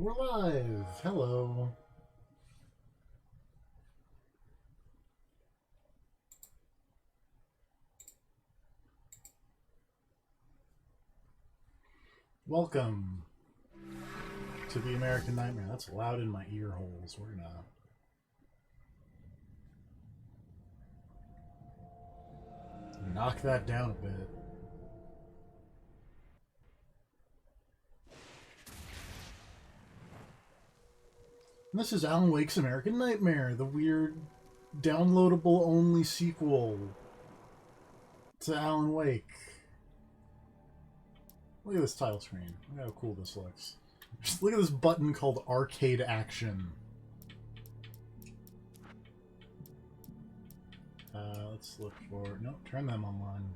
We're live! Hello. Welcome to the American Nightmare. That's loud in my ear holes. We're gonna... knock that down a bit. And this is Alan Wake's American Nightmare, the weird downloadable only sequel to Alan Wake. Look at this title screen. Look how cool this looks. Just look at this button called Arcade Action. Let's look for... no, turn them online.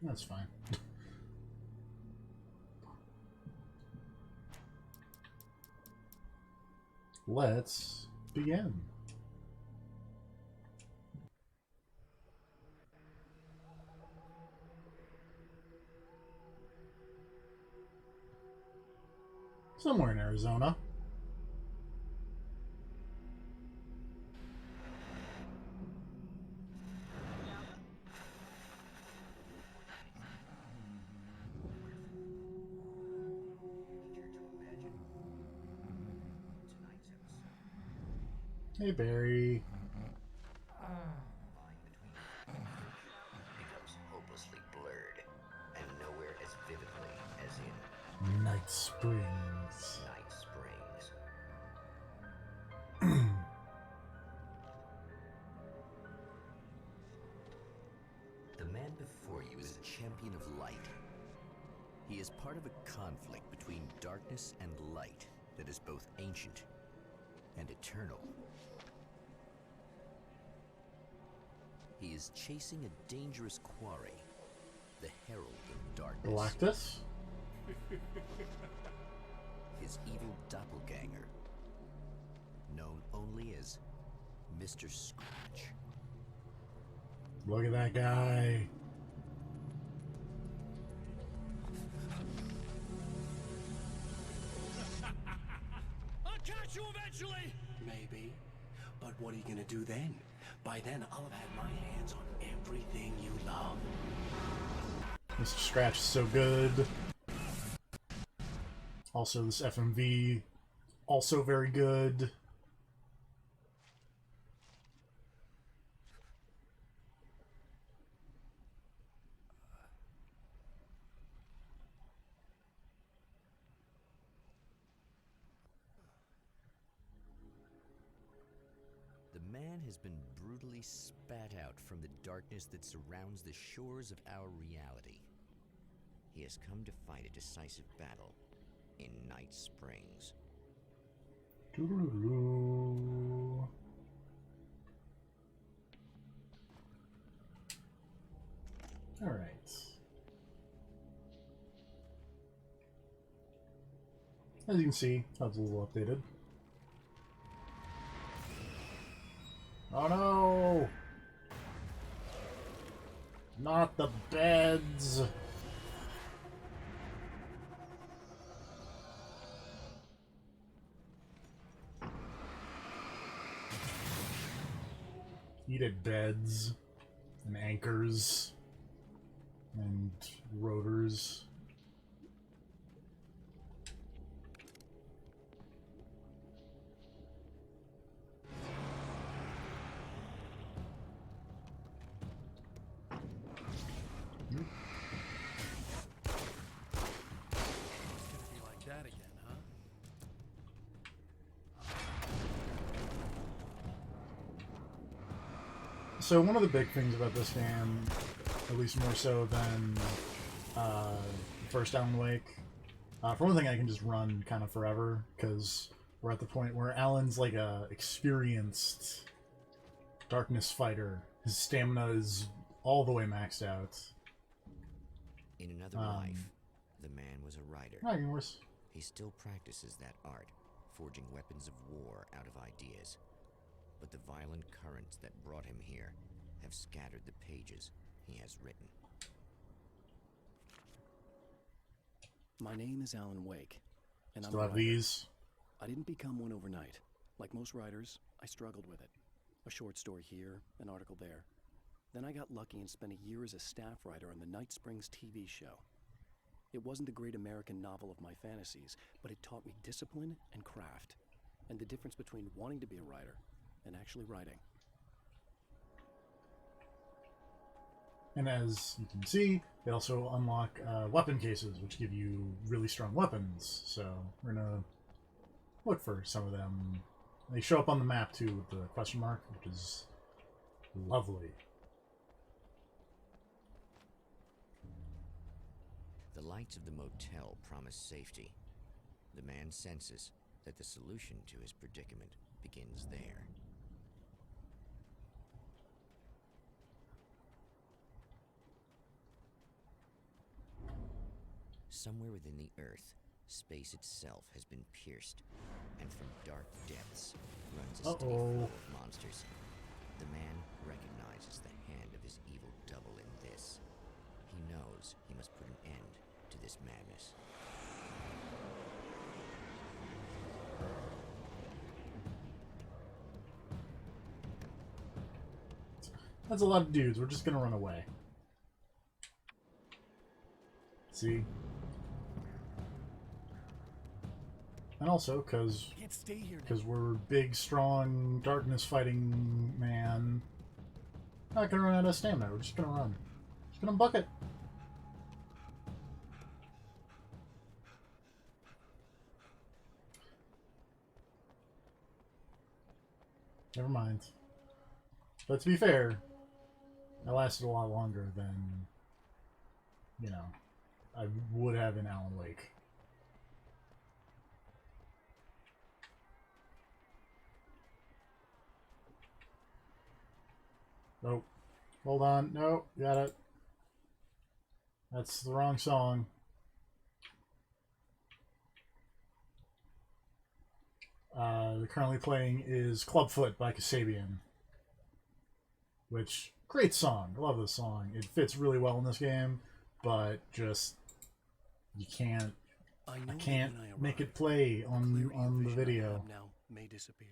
That's fine. Let's begin. Somewhere in Arizona. Hey, Barry. Becomes hopelessly blurred, and nowhere as vividly as in Night Springs. Night Springs. The man before you is a champion of light. He is part of a conflict between darkness and light that is both ancient and eternal. He is chasing a dangerous quarry, the Herald of Darkness. Galactus? His evil doppelganger, known only as Mr. Scratch. Look at that guy. I'll catch you eventually! Maybe. But what are you gonna do then? By then, I'll have had my hands on everything you love. Mr. Scratch is so good. Also, this FMV, also very good. The man has been brutally spat out from the darkness that surrounds the shores of our reality. He has come to fight a decisive battle in Night Springs. Doo-doo-doo. All right. As you can see, that's a little updated. Oh no! Not the beds! Heated beds and anchors and rotors. It's gonna be like that again, huh? So one of the big things about this game, at least more so than the first Alan Wake, for one thing, I can just run kind of forever because we're at the point where Alan's like a experienced darkness fighter. His stamina is all the way maxed out. In another life, the man was a writer. Not getting worse. He still practices that art, forging weapons of war out of ideas. But the violent currents that brought him here have scattered the pages he has written. My name is Alan Wake, and Still I'm a have writer. these. I didn't become one overnight. Like most writers, I struggled with it. A short story here, an article there. Then I got lucky and spent a year as a staff writer on the Night Springs TV show. It wasn't the great American novel of my fantasies, but it taught me discipline and craft, and the difference between wanting to be a writer and actually writing. And as you can see, they also unlock weapon cases, which give you really strong weapons. So we're gonna look for some of them. They show up on the map too with the question mark, which is lovely. The lights of the motel promise safety. The man senses that the solution to his predicament begins there. Somewhere within the Earth, space itself has been pierced, and from dark depths runs a steady flow of monsters. The man recognizes the hand of his evil double in this. He knows he must put an end to this madness. That's a lot of dudes. We're just gonna run away. See? And also, because I can't stay here now. we're big, strong, darkness-fighting man, not gonna run out of stamina. We're just gonna run. Just gonna bucket. Never mind. But to be fair, that lasted a lot longer than, you know, I would have in Alan Wake. Nope. Hold on. No, got it. That's the wrong song. The currently playing is Clubfoot by Kasabian. Which, great song. I love this song. It fits really well in this game, but just, you can't, I I know can't that when I make it arrive, play the on clear the vision I video. have now may disappear.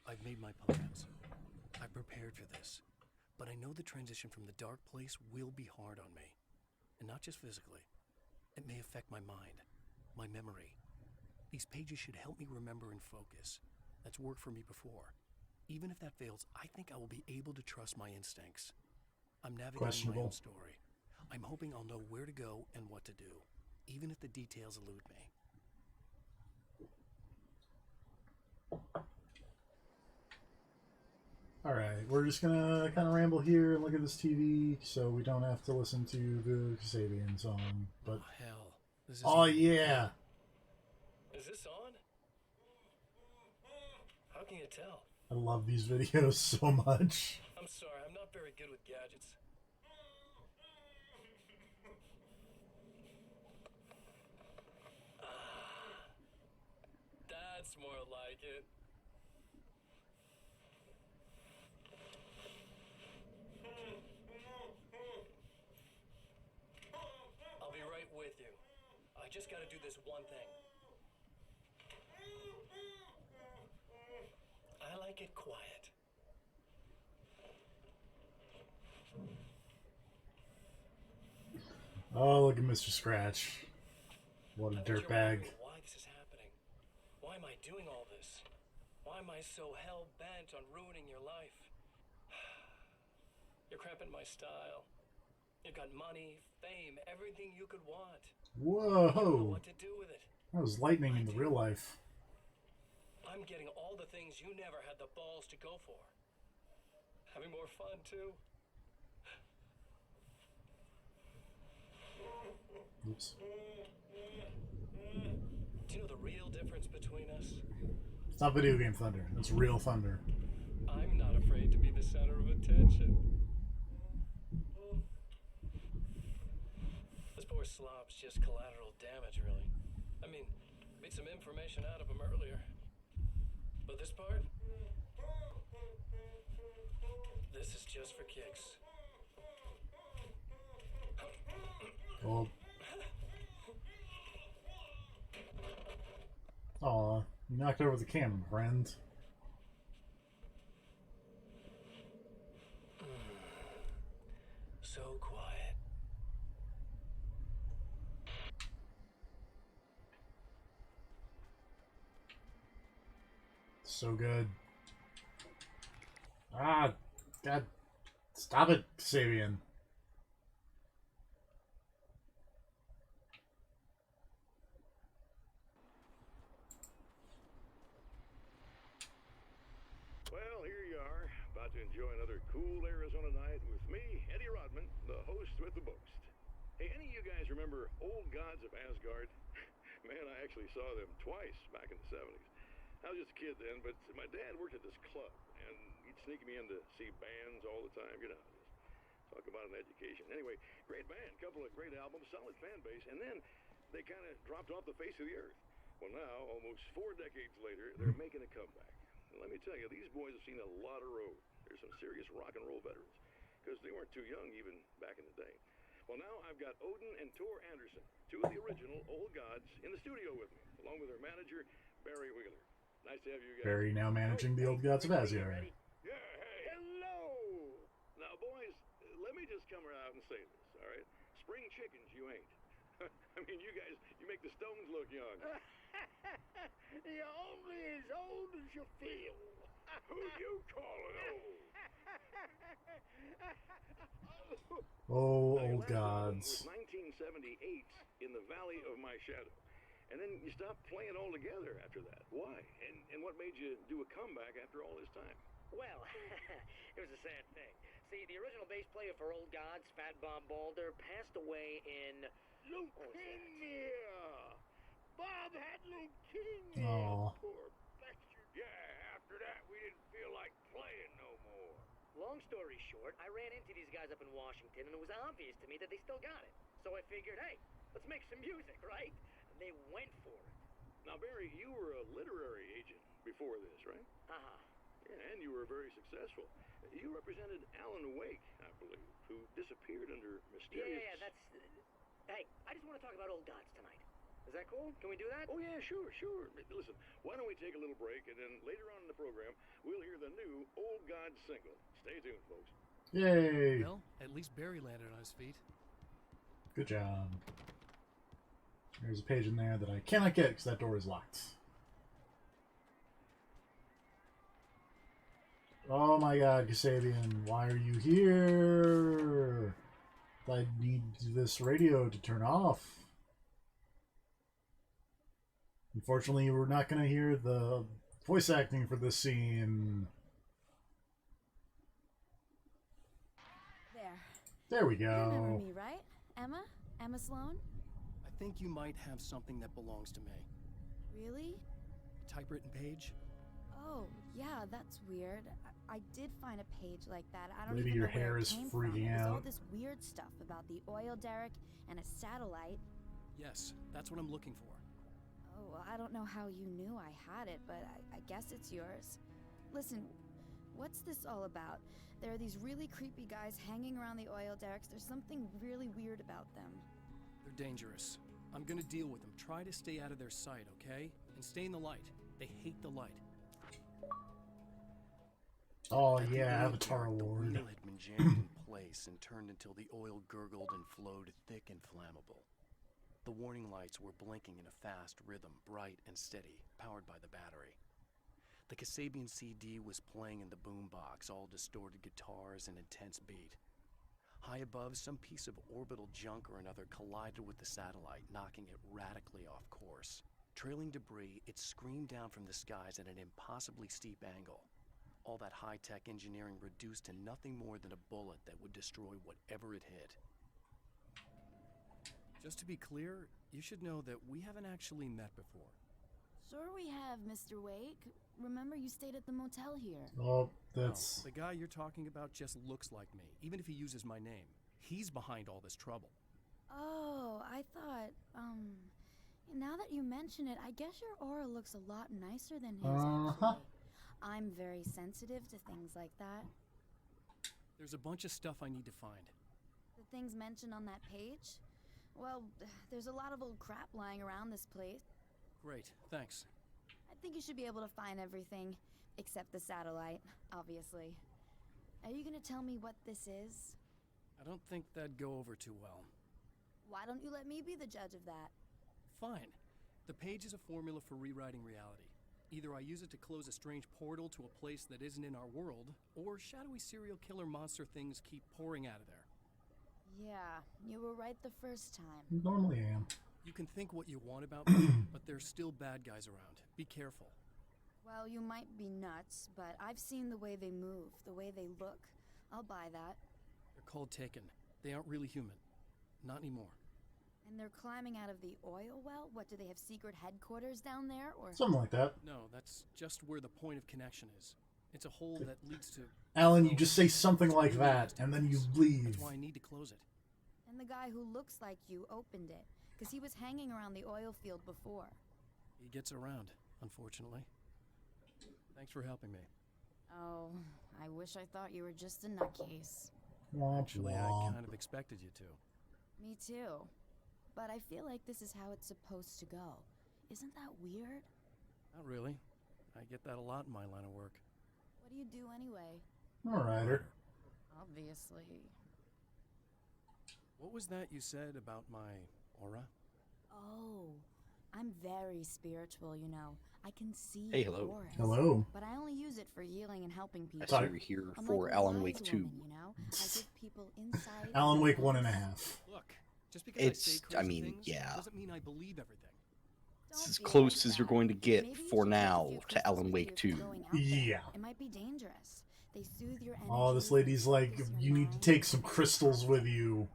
I've made my plans. I prepared for this. But I know the transition from the dark place will be hard on me. And not just physically. It may affect my mind, my memory. These pages should help me remember and focus. That's worked for me before. Even if that fails, I think I will be able to trust my instincts. I'm navigating my Questionable. own story. I'm hoping I'll know where to go and what to do, even if the details elude me. Alright, we're just gonna kind of ramble here and look at this TV so we don't have to listen to the Kasabian song. But, Oh, hell. This is oh yeah! Is this on? How can you tell? I love these videos so much. I'm sorry, I'm not very good with gadgets. That's more like it. I'll be right with you. I just gotta do this one thing. I like it quiet. Oh, look at Mr. Scratch. What a I bet you're dirtbag. wondering why this is happening. Why am I doing all this? Why am I so hell-bent on ruining your life? You're cramping my style. You've got money, fame, everything you could want. I don't know Whoa! what to do with it. That was lightning in the real life. I'm getting all the things you never had the balls to go for. Having more fun, too. Oops. Do you know the real difference between us? It's not video game thunder. It's real thunder. I'm not afraid to be the center of attention. This poor slob's just collateral damage, really. I mean, made some information out of him earlier. But this part? This is just for kicks. Oh. Aw, you knocked over the camera, friend. So quiet. So good. Ah, God. Stop it, Sabian. Well, here you are, about to enjoy another cool Arizona night with me, Eddie Rodman, the host with the boast. Hey, any of you guys remember Old Gods of Asgard? Man, I actually saw them twice back in the 70s. I was just a kid then, but my dad worked at this club, and he'd sneak me in to see bands all the time, you know, just talk about an education. Anyway, great band, couple of great albums, solid fan base, and then they kind of dropped off the face of the earth. Well, now, almost 4 decades later, they're making a comeback. And let me tell you, these boys have seen a lot of road. There's some serious rock and roll veterans, because they weren't too young even back in the day. Well, now I've got Odin and Tor Anderson, two of the original Old Gods, in the studio with me, along with their manager, Barry Wheeler. Nice to have you guys. Barry now managing the Old Gods of Asgard. Yeah, hey. Hello! Now, boys, let me just come out and say this, all right? Spring chickens, you ain't. I mean, you guys, you make the Stones look young. You're only as old as you feel. Who you calling old? Oh, Now, your Old last album Gods. was 1978, In the Valley of My Shadow. And then you stopped playing altogether after that. Why? And what made you do a comeback after all this time? Well, it was a sad thing. See, the original bass player for Old Gods, Fat Bob Balder, passed away in... Leukemia! Bob had leukemia! Aw. Poor bastard. Yeah, after that, we didn't feel like playing no more. Long story short, I ran into these guys up in Washington, and it was obvious to me that they still got it. So I figured, hey, let's make some music, right? And they went for it. Now, Barry, you were a literary agent before this, right? Uh-huh. Yeah, and you were very successful. You represented Alan Wake, I believe, who disappeared under mysterious... Yeah, that's... Hey, I just want to talk about Old Gods tonight. Is that cool? Can we do that? Oh, yeah, sure. Listen, why don't we take a little break, and then later on in the program, we'll hear the new Old Gods single. Stay tuned, folks. Yay! Well, at least Barry landed on his feet. Good job. There's a page in there that I cannot get because that door is locked. Oh my god, Kasabian, why are you here? I need this radio to turn off. Unfortunately, we're not going to hear the voice acting for this scene. There we You remember go. me, right? Emma? Emma Sloan? I think you might have something that belongs to me. Really? Typewritten page? Oh, yeah, that's weird. I did find a page like that. I don't Maybe even your know where hair it is came from. freaking It was all out. this weird stuff about the oil derrick and a satellite. Yes, that's what I'm looking for. Oh, well, I don't know how you knew I had it, but I guess it's yours. Listen, what's this all about? There are these really creepy guys hanging around the oil derricks. There's something really weird about them. They're dangerous. I'm gonna deal with them. Try to stay out of their sight, okay? And stay in the light. They hate the light. Oh At the yeah, oil Avatar derrick, Award. The wheel had been jammed in place and turned until the oil gurgled and flowed thick and flammable. The warning lights were blinking in a fast rhythm, bright and steady, powered by the battery. The Kasabian CD was playing in the boombox, all distorted guitars and intense beat. High above, some piece of orbital junk or another collided with the satellite, knocking it radically off course. Trailing debris, it screamed down from the skies at an impossibly steep angle. All that high-tech engineering reduced to nothing more than a bullet that would destroy whatever it hit. Just to be clear, you should know that we haven't actually met before. Sure we have, Mr. Wake. Remember you stayed at the motel here. Oh, No, that's... the guy you're talking about just looks like me, even if he uses my name. He's behind all this trouble. Oh, I thought, now that you mention it, I guess your aura looks a lot nicer than his, actually. I'm very sensitive to things like that. There's a bunch of stuff I need to find. The things mentioned on that page? Well, there's a lot of old crap lying around this place. Great, thanks. I think you should be able to find everything, except the satellite, obviously. Are you gonna tell me what this is? I don't think that'd go over too well. Why don't you let me be the judge of that? Fine. The page is a formula for rewriting reality. Either I use it to close a strange portal to a place that isn't in our world, or shadowy serial killer monster things keep pouring out of there. Yeah, you were right the first time. Normally I am. You can think what you want about me, but there's still bad guys around. Be careful. Well, you might be nuts, but I've seen the way they move, the way they look. I'll buy that. They're called Taken. They aren't really human. Not anymore. And they're climbing out of the oil well? What, do they have secret headquarters down there, or...? Something like that. No, that's just where the point of connection is. It's a hole that leads to... Alan, you just say something like that, and then you leave. That's why I need to close it. And the guy who looks like you opened it, because he was hanging around the oil field before. He gets around, unfortunately. Thanks for helping me. Oh, I wish I thought you were just a nutcase. Actually, I kind of expected you to. Me too. But I feel like this is how it's supposed to go. Isn't that weird? Not really. I get that a lot in my line of work. What do you do anyway? Alrighter. Obviously. What was that you said about my aura? Oh, I'm very spiritual, you know. I can see Hey, hello. auras, Hello. but I only use it for healing and helping I people. saw you were here I'm for like a Alan wise Wake 2. woman, you know? I give people insight. Alan and Wake advice. 1.5. Look, just because It's- I say I crazy mean, things yeah. doesn't mean I believe everything. It's Don't as be close like as you're that. going to get Maybe you for should take a now few to crystals Alan with Wake you 2. going out there. Yeah. It might be dangerous. They soothe your energy. Oh, this lady's like, focus your you need to mind, take some crystals with you.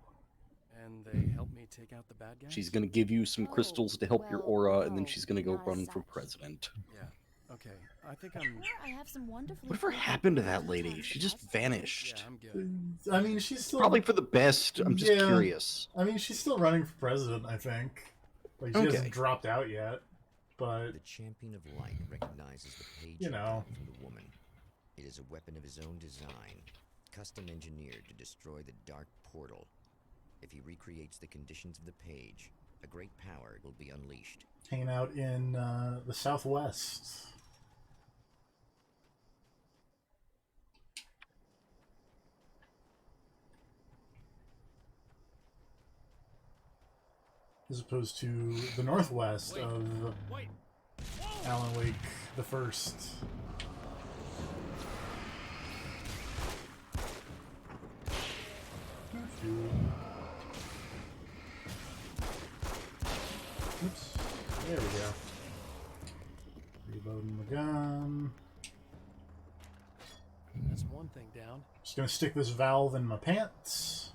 And they help me take out the bad guys? She's gonna give you some Oh, crystals to help your well, aura, and then no, she's gonna go not as run for such. president. Yeah. Okay. I think I'm... Or I have some wonderfully Whatever fragrant happened to that oils lady? to She just test them. vanished. Yeah, I'm good. I mean, she's still... Probably for the best. I'm just Yeah. curious. I mean, she's still running for president, I think. Like, she Okay. hasn't dropped out yet. But, The champion of light recognizes the page You know. from the woman. It is a weapon of his own design, custom engineered to destroy the dark portal. If he recreates the conditions of the page, a great power will be unleashed. hanging out in the Southwest. As opposed to the Northwest of Wait! Alan Wake the First. Oops. There we go. Reloading the gun. That's one thing down. Just gonna stick this valve in my pants.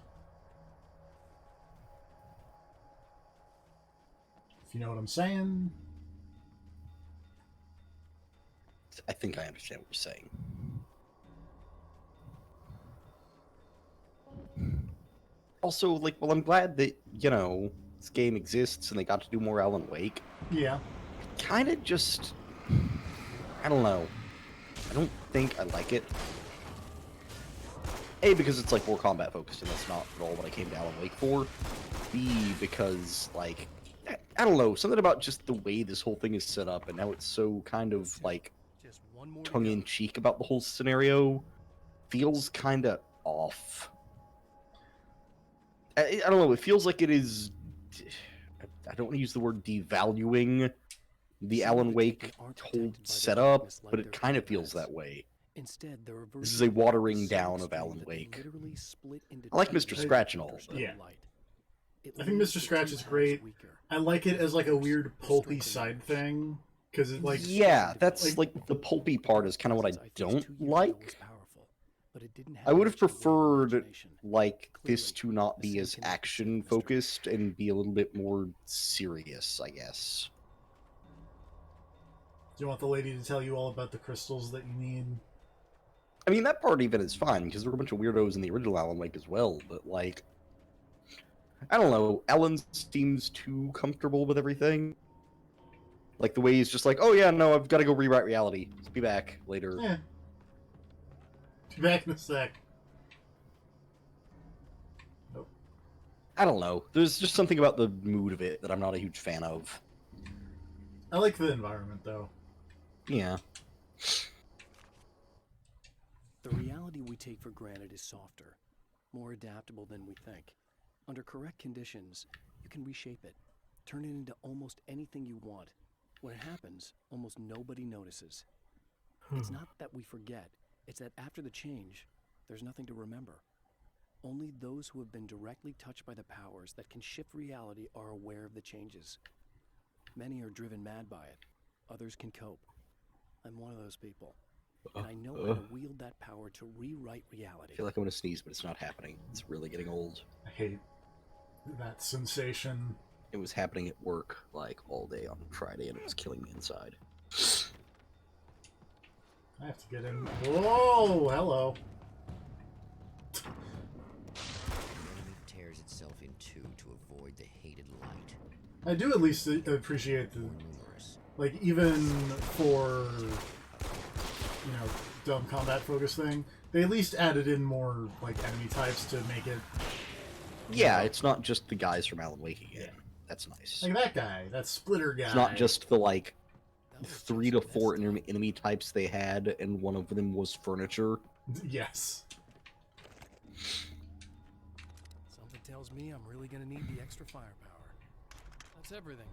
If you know what I'm saying. I think I understand what you're saying. Also, like, well, I'm glad that, you know, this game exists and they got to do more Alan Wake. Yeah. Kind of just... I don't know. I don't think I like it. A, because it's, like, more combat focused, and that's not at all what I came to Alan Wake for. B, because, like, I don't know, something about just the way this whole thing is set up, and now it's so kind of, like, Just one more to go. tongue-in-cheek about the whole scenario feels kind of off. I don't know, it feels like it is... I don't want to use the word devaluing the Some Alan of the Wake people aren't whole protected by the setup, darkness like but it their kind of feels comrades. that way. Instead, they're a This is version a watering so down of extreme Alan that they Wake. literally split into I like two Mr. and Scratch and all, understand but- Yeah. light. It I think leaves Mr. the Scratch two is halves great. weaker. I like it as like a weird Or pulpy strengthen side the thing. Because it like Yeah, that's like- like the pulpy part is kind of what I Since think don't 2 years ago was like. powerful, but it didn't I would have much in the way of preferred imagination. like this Clearly, to not the be same as can be said action for Mr. focused and be a little bit more serious, I guess. Do you want the lady to tell you all about the crystals that you need? I mean, that part even is fine because there were a bunch of weirdos in the original Alan Wake as well, but like, I don't know. Alan seems too comfortable with everything. Like the way he's just like, oh yeah, no, I've got to go rewrite reality. Be back later. Yeah. Be back in a sec. Nope. I don't know. There's just something about the mood of it that I'm not a huge fan of. I like the environment though. Yeah. The reality we take for granted is softer, more adaptable than we think. Under correct conditions, you can reshape it, turn it into almost anything you want. When it happens, almost nobody notices. It's not that we forget, it's that after the change, there's nothing to remember. Only those who have been directly touched by the powers that can shift reality are aware of the changes. Many are driven mad by it. Others can cope. I'm one of those people. And I know how to wield that power to rewrite reality. I feel like I'm gonna sneeze, but it's not happening. It's really getting old. I hate that sensation. It was happening at work, like, all day on Friday, and it was killing me inside. I have to get in. Whoa, hello. The enemy tears itself in two to avoid the hated light. I do at least appreciate the, More numerous. like, even for, you know, dumb combat focus thing, they at least added in more, like, enemy types to make it. Yeah, it's not just the guys from Alan Wake again. That's nice. Like that guy, that splitter guy. It's not just the, like, That was 3 just to the 4 best enemy types they had, and one of them was furniture. Yes. Something tells me I'm really gonna need the extra firepower. That's everything.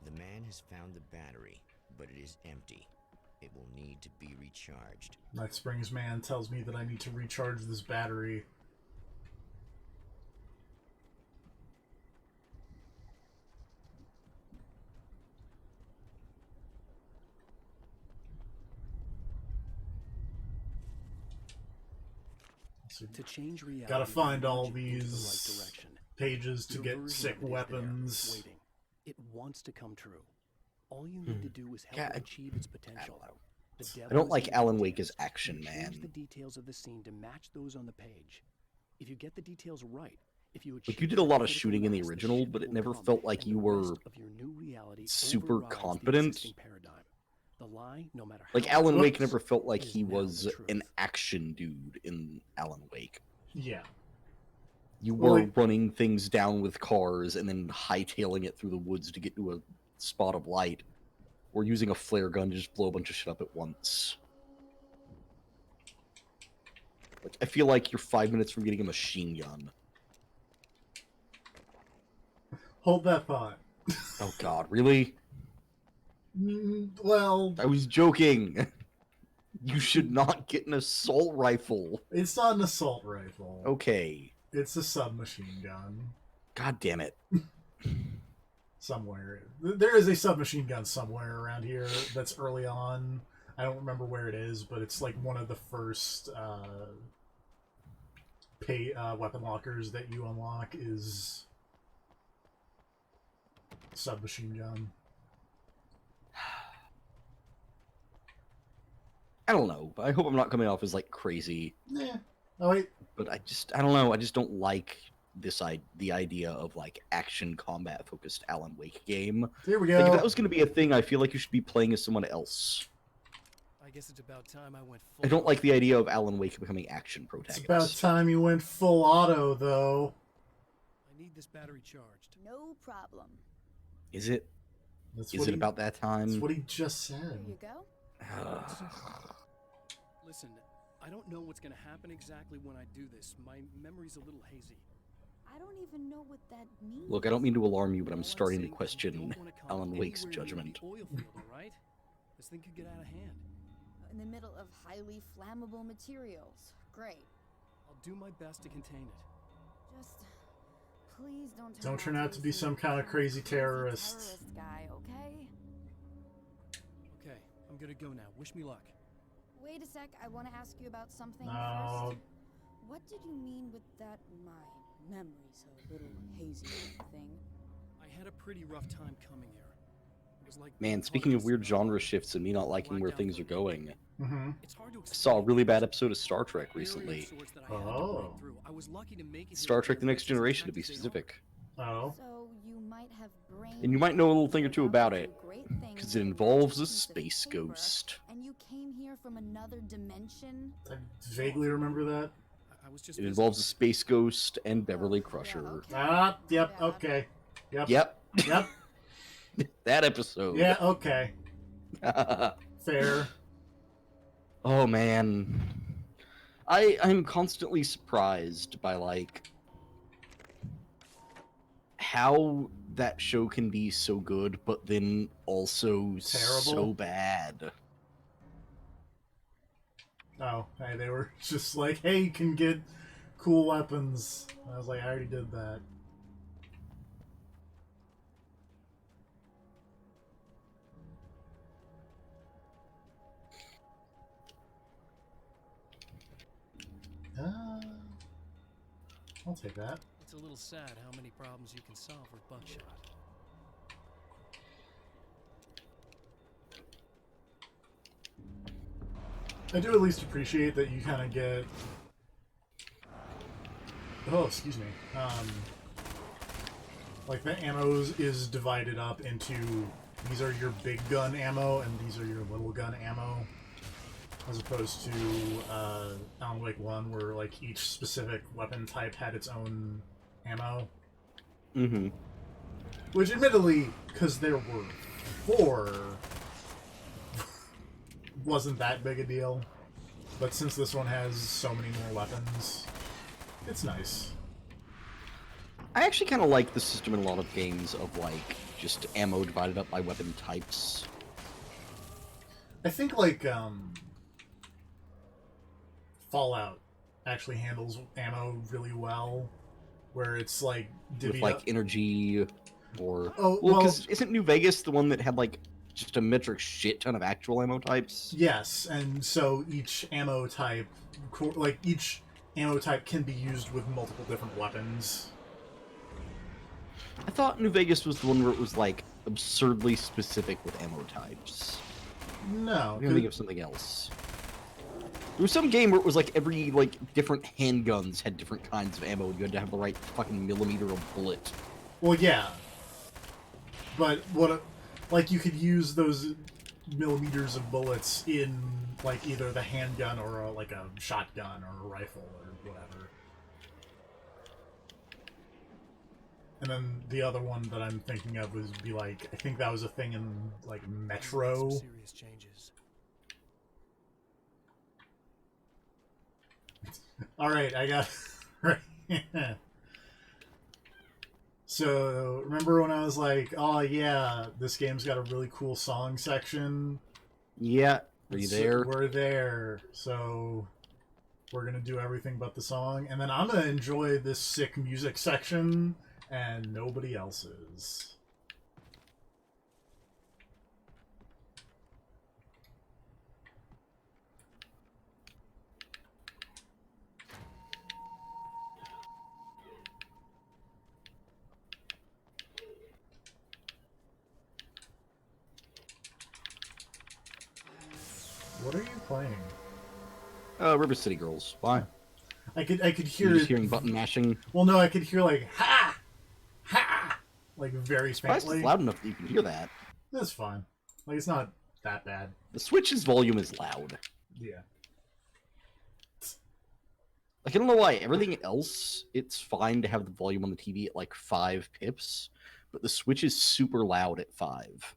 The man has found the battery, but it is empty. It will need to be recharged. Night Springs Man tells me that I need to recharge this battery. So To change reality, gotta find you all nudge it into the these right direction. pages to Your get version sick of it is there, weapons. waiting. It wants to come true. All you need to do is help Yeah, it achieve its I potential. don't know. The I devil don't is like in Alan the Wake as details. Action You Man. change the details of the scene to match those on the page. If you get the details right, if you Like, you achieve did a lot of critical shooting in the mass, original, shift but it will never come, felt like and you the were rest of your new reality super overrides the confident. existing paradigm. The lie, no matter Like, how Alan close, Wake never felt like is he now was the an truth. action dude in Alan Wake. Yeah. You Well, were like- running things down with cars and then hightailing it through the woods to get to a spot of light, or using a flare gun to just blow a bunch of shit up at once. Like, I feel like you're 5 minutes from getting a machine gun. Hold that thought. Oh god, really? Well, I was joking. You should not get an assault rifle. it's not an assault rifle. Okay. It's a submachine gun. God damn it. Somewhere. There is a submachine gun somewhere around here that's early on. I don't remember where it is, but it's like one of the first weapon lockers that you unlock is submachine gun. I don't know. I hope I'm not coming off as, like, crazy. Yeah. Oh wait. But I don't know. I just don't like the idea of, like, action combat focused Alan Wake game. Here we Like, if go. that was going to be a thing, I feel like you should be playing as someone else. I guess it's about time I went full. I don't like the idea of Alan Wake becoming action It's protagonist. about time you went full auto, though. I need this battery charged. No problem. Is it? That's Is what it he, about that That's time? what he just Here said. you go. Listen, I don't know what's gonna happen exactly when I do this. My memory's a little hazy. I don't even know what that means. Look, I don't mean to alarm you, but I'm All starting to saying is you question don't wanna come Alan Wake's anywhere near the judgment. oil field, all right? This thing could get out of hand. In the middle of highly flammable materials. Great. I'll do my best to contain it. Just please Don't turn out to be some kind of crazy terrorist. Guy, okay? Okay, I'm gonna go now. Wish me luck. Wait a sec. I want to ask you about something No. first. What did you mean with that? My memory's a little hazy thing. I had a pretty rough time coming here. It was like Man, speaking of weird genre shifts and me not liking where things are going, Mm-hmm. It's hard to I saw a explain. really bad episode of Star Trek Barrier of recently. sorts that I had to Oh. break through. I was lucky to make it here Star Trek The Next as Generation, to be intact as they are. specific. Oh. So you might have brain. And you might know a little thing or two about to it, do great things because it with involves a piece of space paper, ghost. And you came here from another dimension. I vaguely remember that. I was just It involves a space ghost and Beverly Crusher. Ah, yep, Yeah. okay. Yep. Yep, Yep. that episode. Yeah, okay. Fair. Oh man, I'm constantly surprised by like how that show can be so good, but then also so Terrible. bad. Oh, hey, they were just like, hey, you can get cool weapons. I was like, I already did that. I'll take that. It's a little sad how many problems you can solve with buckshot. I do at least appreciate that you kind of get... Oh, excuse me. Like, the ammo is divided up into... These are your big gun ammo, and these are your little gun ammo. As opposed to Alan Wake 1, where, like, each specific weapon type had its own ammo. Mm-hmm. Which, admittedly, because there were 4... wasn't that big a deal. But since this one has so many more weapons, it's nice. I actually kind of like the system in a lot of games of like just ammo divided up by weapon types. I think like Fallout actually handles ammo really well, where it's like With like energy or Oh, well, well- because isn't New Vegas the one that had like just a metric shit ton of actual ammo types? Yes, and so each ammo type, each ammo type can be used with multiple different weapons. I thought New Vegas was the one where it was like absurdly specific with ammo types. No, I'm gonna think of something else. There was some game where it was like every like different handguns had different kinds of ammo. You had to have the right fucking millimeter of bullet. well, yeah, but like you could use those millimeters of bullets in like either the handgun or like a shotgun or a rifle or whatever. And then the other one that I'm thinking of would be like, I think that was a thing in like Metro. Some serious changes. All right, I got right. So remember when I was like, "Oh yeah, this game's got a really cool song section." Yeah, are you So there? we're there. So we're gonna do everything but the song, and then I'm gonna enjoy this sick music section, and nobody else's. What are you playing? River City Girls. Why? I could hear You're just it. hearing button mashing. Well, no, I could hear like ha, ha, like very Surprised faintly. it's loud enough that you can hear that. That's fine. Like it's not that bad. The Switch's volume is loud. Yeah. Like, I don't know why. Everything else, it's fine to have the volume on the TV at like 5 pips, but the Switch is super loud at 5.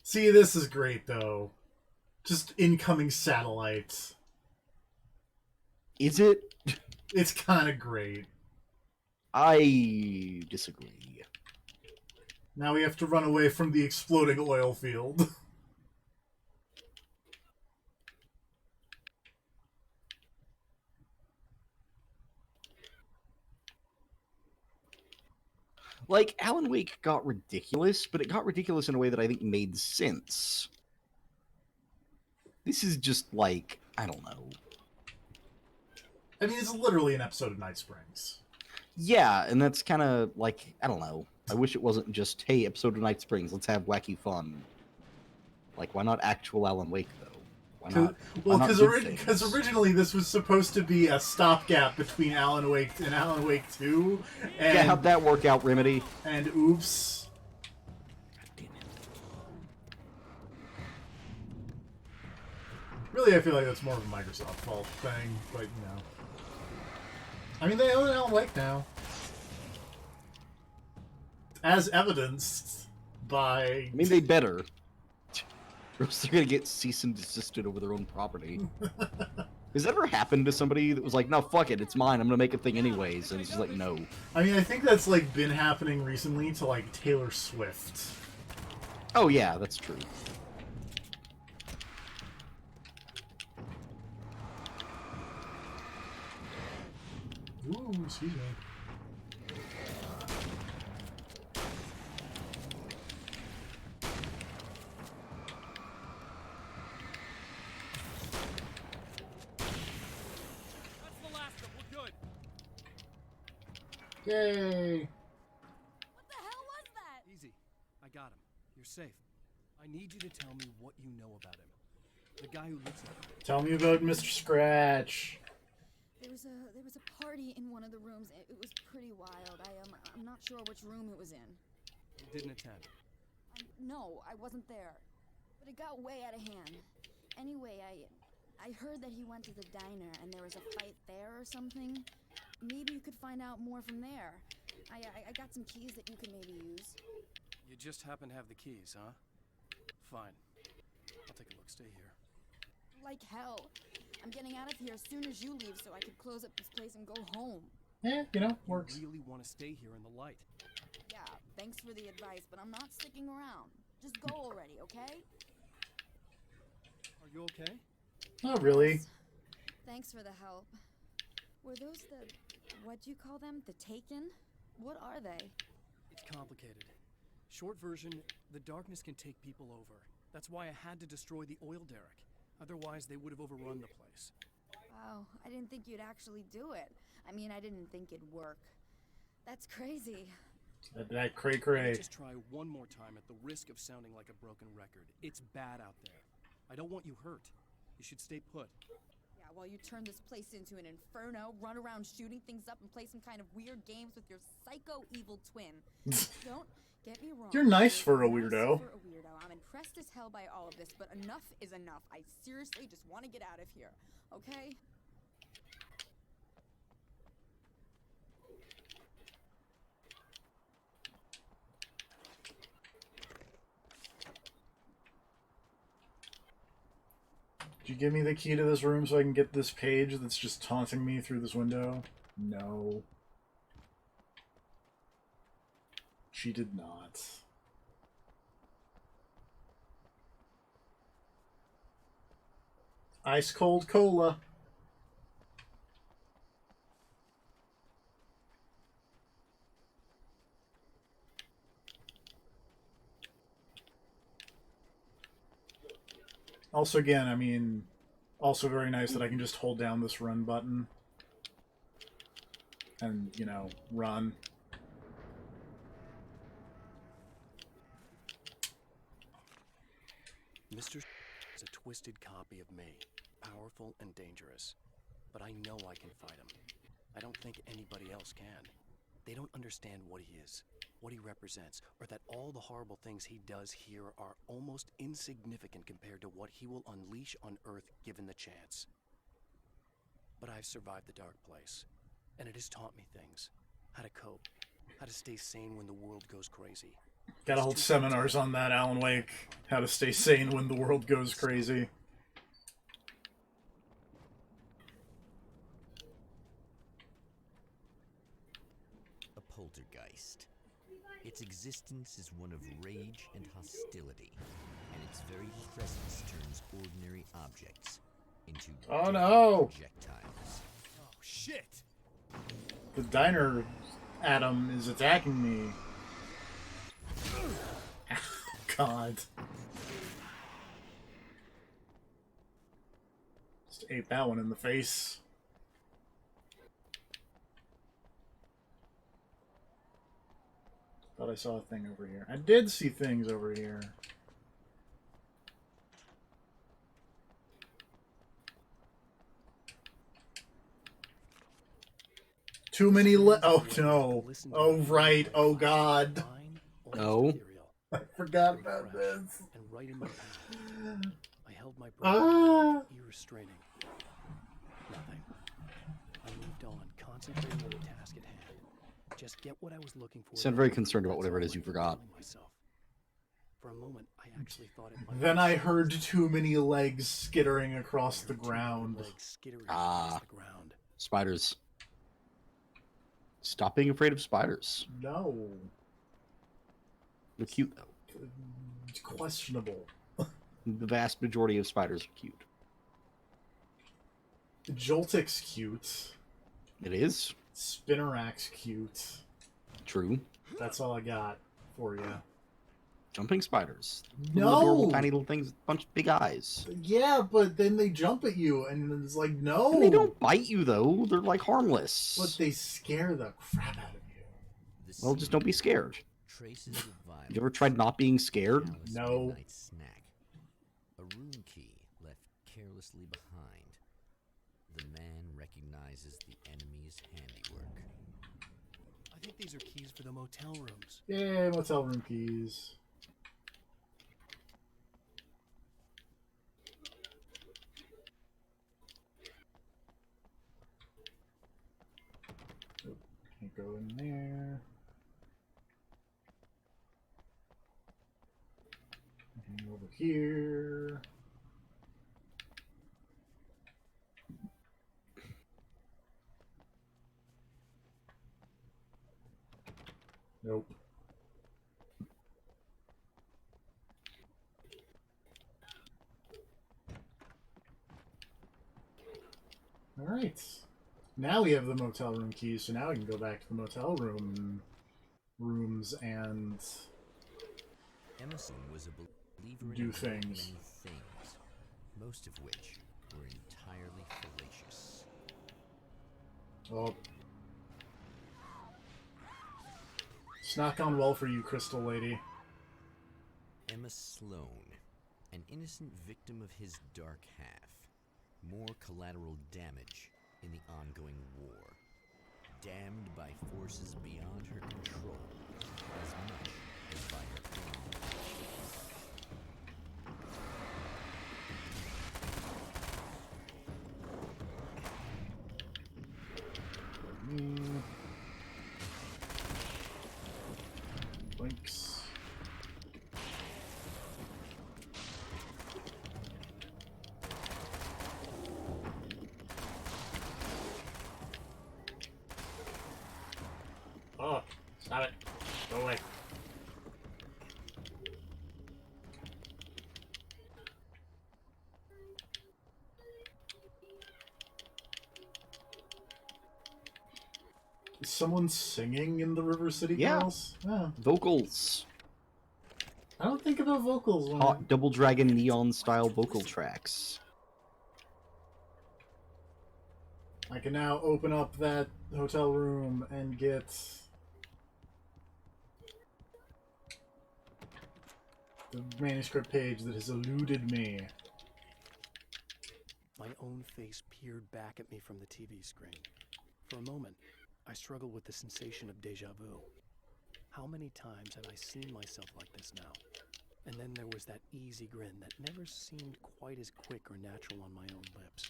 See, this is great though. Just incoming satellites. Is it? It's kind of great. I disagree. Now we have to run away from the exploding oil field. Like, Alan Wake got ridiculous, but it got ridiculous in a way that I think made sense. This is just like, I don't know. I mean, it's literally an episode of Night Springs. Yeah, and that's kind of like, I don't know. I wish it wasn't just, hey, episode of Night Springs, let's have wacky fun. Like, why not actual Alan Wake, though? Why not? Well, why not because good things? originally this was supposed to be a stopgap between Alan Wake and Alan Wake 2, and Yeah, how'd that work out, Remedy? and oops. God damn it. Really, I feel like that's more of a Microsoft fault thing, but you know. I mean, they own Alan Wake now. As evidenced by... I mean, they better. Or else they're gonna get cease and desisted over their own property. Has that ever happened to somebody that was like, no, fuck it, it's mine, I'm gonna make a thing anyways, and it's just like, no. I mean, I think that's, like, been happening recently to, like, Taylor Swift. Oh yeah, that's true. Ooh, excuse me. That's the last of them. We're good. Yay! What the hell was that? Easy. I got him. You're safe. I need you to tell me what you know about him. The guy who looks like him. Tell me about Mr. Scratch. There was a party in one of the rooms. It was pretty wild. I'm not sure which room it was in. You didn't attend. No, I wasn't there. But it got way out of hand. Anyway, I heard that he went to the diner and there was a fight there or something. Maybe you could find out more from there. I got some keys that you could maybe use. You just happen to have the keys, huh? Fine. I'll take a look. Stay here. Like hell. I'm getting out of here as soon as you leave so I could close up this place and go home. Yeah, you know, works. You really want to stay here in the light? Yeah, thanks for the advice, but I'm not sticking around. Just go already, okay? Are you okay? Not really. Thanks for the help. Were those what'd you call them? The Taken? What are they? It's complicated. Short version, the darkness can take people over. That's why I had to destroy the oil derrick. Otherwise, they would have overrun the place. Wow, I didn't think you'd actually do it. I mean, I didn't think it'd work. That's crazy. That cray-cray. Just try one more time at the risk of sounding like a broken record. It's bad out there. I don't want you hurt. You should stay put. Yeah, while you turn this place into an inferno, run around shooting things up and play some kind of weird games with your psycho evil twin. Don't get me wrong. You're nice for a Nice weirdo. for a weirdo. I'm impressed as hell by all of this, but enough is enough. I seriously just want to get out of here, okay? Did you give me the key to this room so I can get this page that's just taunting me through this window? No. She did not. Ice cold cola. Also, again, I mean, also very nice that I can just hold down this run button and, you know, run. Mr. is a twisted copy of me, powerful and dangerous. But I know I can fight him. I don't think anybody else can. They don't understand what he is, what he represents, or that all the horrible things he does here are almost insignificant compared to what he will unleash on Earth given the chance. But I've survived the dark place, and it has taught me things. How to cope, how to stay sane when the world goes crazy. Gotta hold seminars on that, Alan Wake. How to stay sane when the world goes crazy. A poltergeist. Its existence is one of rage and hostility, and its very presence turns ordinary objects into Oh, deadly no. projectiles. Oh, shit! The diner Adam is attacking me. God. Just ate that one in the face. Thought I saw a thing over here. I did see things over here. Too many oh no. Oh right. Oh god. No. I forgot about this. And right in my path. I held my breath, Ah! ear straining. Nothing. I moved on, concentrating on the task at hand. Just get what I was looking for. You sound very concerned about whatever it is you forgot. Myself. For a moment, I actually thought it might Then be I something heard too many legs skittering across the ground. legs skittering across the ground. Spiders. Stop being afraid of spiders. No. They're cute, though. It's questionable. The vast majority of spiders are cute. Joltik's cute. It is. Spinnerak's cute. True. That's all I got for you. Jumping spiders. No! Little adorable, tiny little things with a bunch of big eyes. Yeah, but then they jump at you, and it's like, no! And they don't bite you, though. They're, like, harmless. But they scare the crap out of you. Well, just don't be scared. Traces of violence. You ever tried not being scared? Alice No. Midnight snack. A room key left carelessly behind. The man recognizes the enemy's handiwork. I think these are keys for the motel rooms. Yay, motel room keys. Oh, can't go in there. Hang over here. Nope. Alright. Now we have the motel room keys, so now we can go back to the motel rooms and Emerson was a believer do in a great things. many things, most of which were entirely fallacious. Oh. It's not gone well for you, Crystal Lady. Emma Sloan, an innocent victim of his dark half. More collateral damage in the ongoing war. Damned by forces beyond her control, as much as by her own actions. Blinks. Oh, stop it. Go away. Is someone singing in the River City Yeah. Girls? Yeah. Vocals. I don't think about vocals when Hot Double Dragon Neon style vocal tracks. I can now open up that hotel room and get the manuscript page that has eluded me. My own face peered back at me from the TV screen. For a moment, I struggled with the sensation of deja vu. How many times have I seen myself like this now? And then there was that easy grin that never seemed quite as quick or natural on my own lips.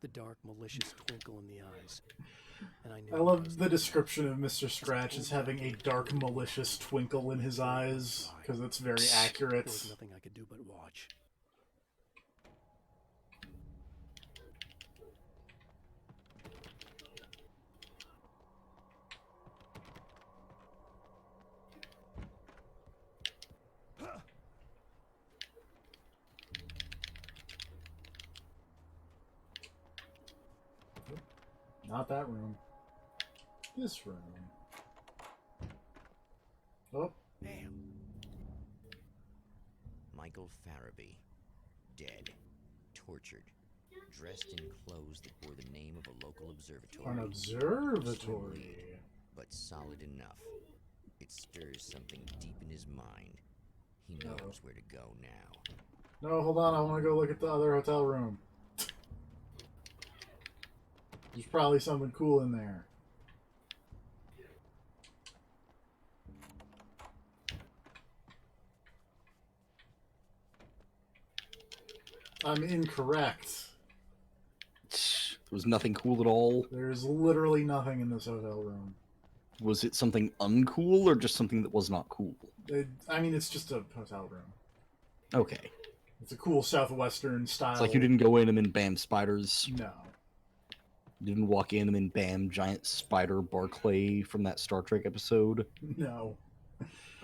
The dark, malicious twinkle in the eyes. And I knew I was love the description of Mr. Scratch as having a dark, malicious twinkle in his eyes, because it's very accurate. There was nothing I could do but watch. Not that room. This room. Oh. Damn. Michael Farabee, dead, tortured, dressed in clothes that bore the name of a local observatory. An observatory. But solid enough. It stirs something deep in his mind. He knows where to go now. No, hold on. I want to go look at the other hotel room. There's probably something cool in there. I'm incorrect. There was nothing cool at all. There's literally nothing in this hotel room. Was it something uncool or just something that was not cool? I mean, it's just a hotel room. Okay. It's a cool southwestern style. It's like you didn't go in and then bam, spiders. No. You didn't walk in and then bam, giant spider Barclay from that Star Trek episode. No.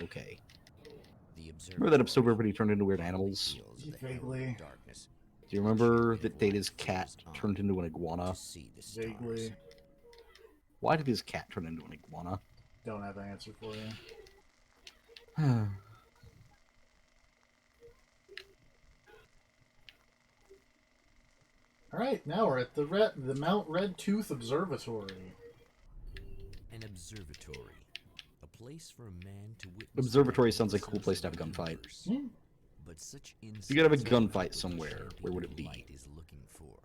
Okay. The Remember that episode where everybody turned into weird animals? feels the Vaguely. hell of darkness. Do you remember that Data's cat turned into an iguana? To see the stars. Vaguely. Why did his cat turn into an iguana? Don't have an answer for you. Alright, now we're at the Mount Red Tooth Observatory. An observatory. A place for a man to witness. Observatory sounds like a cool place to have a gunfight. But such You could have a insights gunfight into somewhere. what Where would it be? light is looking for.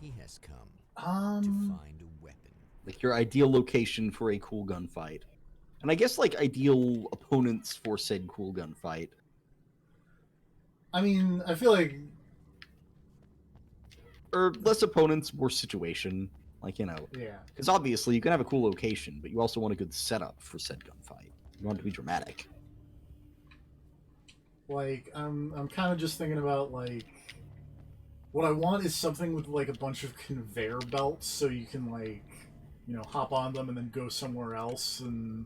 He has come to Um, find a weapon. Like your ideal location for a cool gunfight. And I guess like ideal opponents for said cool gunfight. I mean, I feel like Or less opponents, more situation. Like, you know. yeah. Because obviously you can have a cool location, but you also want a good setup for said gunfight. You want it to be dramatic. Like, I'm kind of just thinking about, like, what I want is something with, like, a bunch of conveyor belts so you can, like, you know, hop on them and then go somewhere else and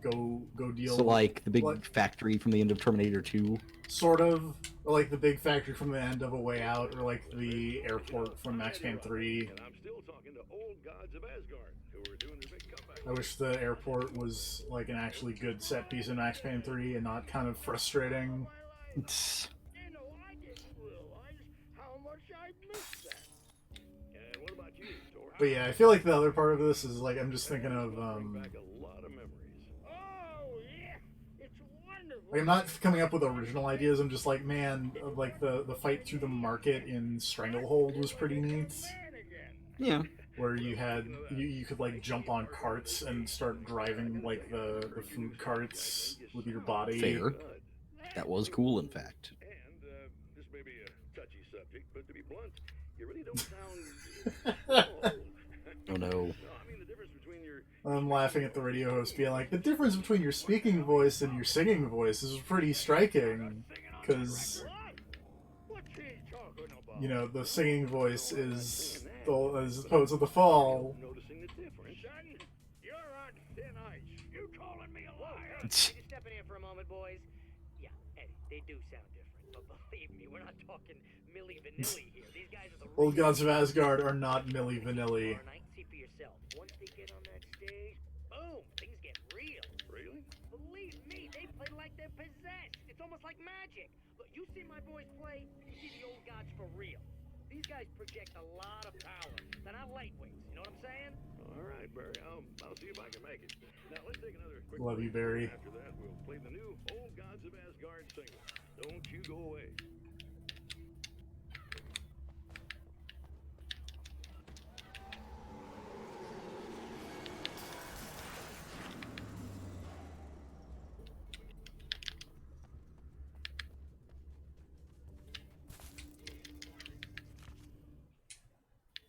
go deal So like the big what- factory from the end of Terminator 2. sort of, or like the big factory from the end of A Way Out, or like the airport from Max Payne 3. And I'm still talking to old gods of Asgard who are doing their big comeback. I wish the airport was, like, an actually good set piece in Max Payne 3 and not kind of frustrating. You know, I didn't realize how much I missed that. And what about you, Thor? But yeah, I feel like the other part of this is, like, I'm just thinking of, Bring back a lot of memories. Oh, yeah. It's wonderful. like, I'm not coming up with original ideas, I'm just like, man, like, the fight through the market in Stranglehold was pretty neat. Man again. Yeah. Where you had, you could, like, jump on carts and start driving, like, the food carts with your body. Fair. That was cool, in fact. And this may be a touchy subject, but to be blunt, you really don't sound. Oh no. No, I mean the difference between your. I'm laughing at the radio host being like, the difference between your speaking voice and your singing voice is pretty striking. Because, What's he talking about? you know, the singing voice is, as opposed to the fall. Noticing the difference. Son, you're on thin ice. You calling me a liar? Just stepping in for a moment, boys. Yeah, Eddie, they do sound different. But believe me, we're not talking Milli Vanilli here. These guys are the Old real Gods of Asgard are not Milli Vanilli. Tomorrow night, see for yourself. Once they get on that stage, boom, things get real. Really? Believe me, they play like they're possessed. It's almost like magic. Look, you see my boys play, you see the old gods for real. These guys project a lot of power. They're not lightweights, you know what I'm saying? All right, Barry. I'll see if I can make it. Now let's take another quick. Love you, break. Barry. After that, we'll play the new Old Gods of Asgard single. Don't you go away.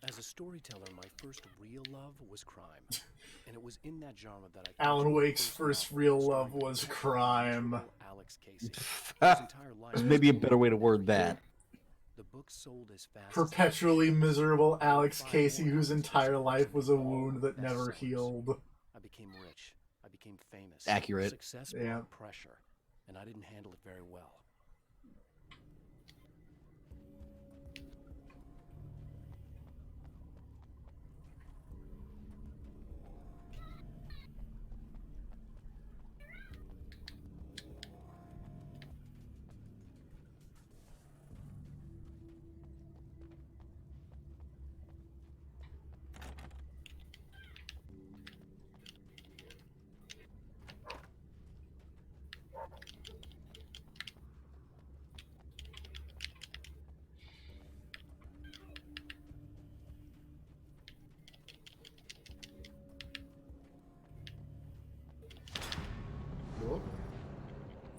As a storyteller, my first real love was crime. And it was in that genre that I Alan captured the Wake's first real love was crime. Alex Casey. His There's entire life Ah, maybe a was better way to word that. The book sold as fast Perpetually miserable Alex Casey, whose entire life was a wound that never healed. I became rich. I became famous. Accurate. Success Yeah. brought pressure, and I didn't handle it very well.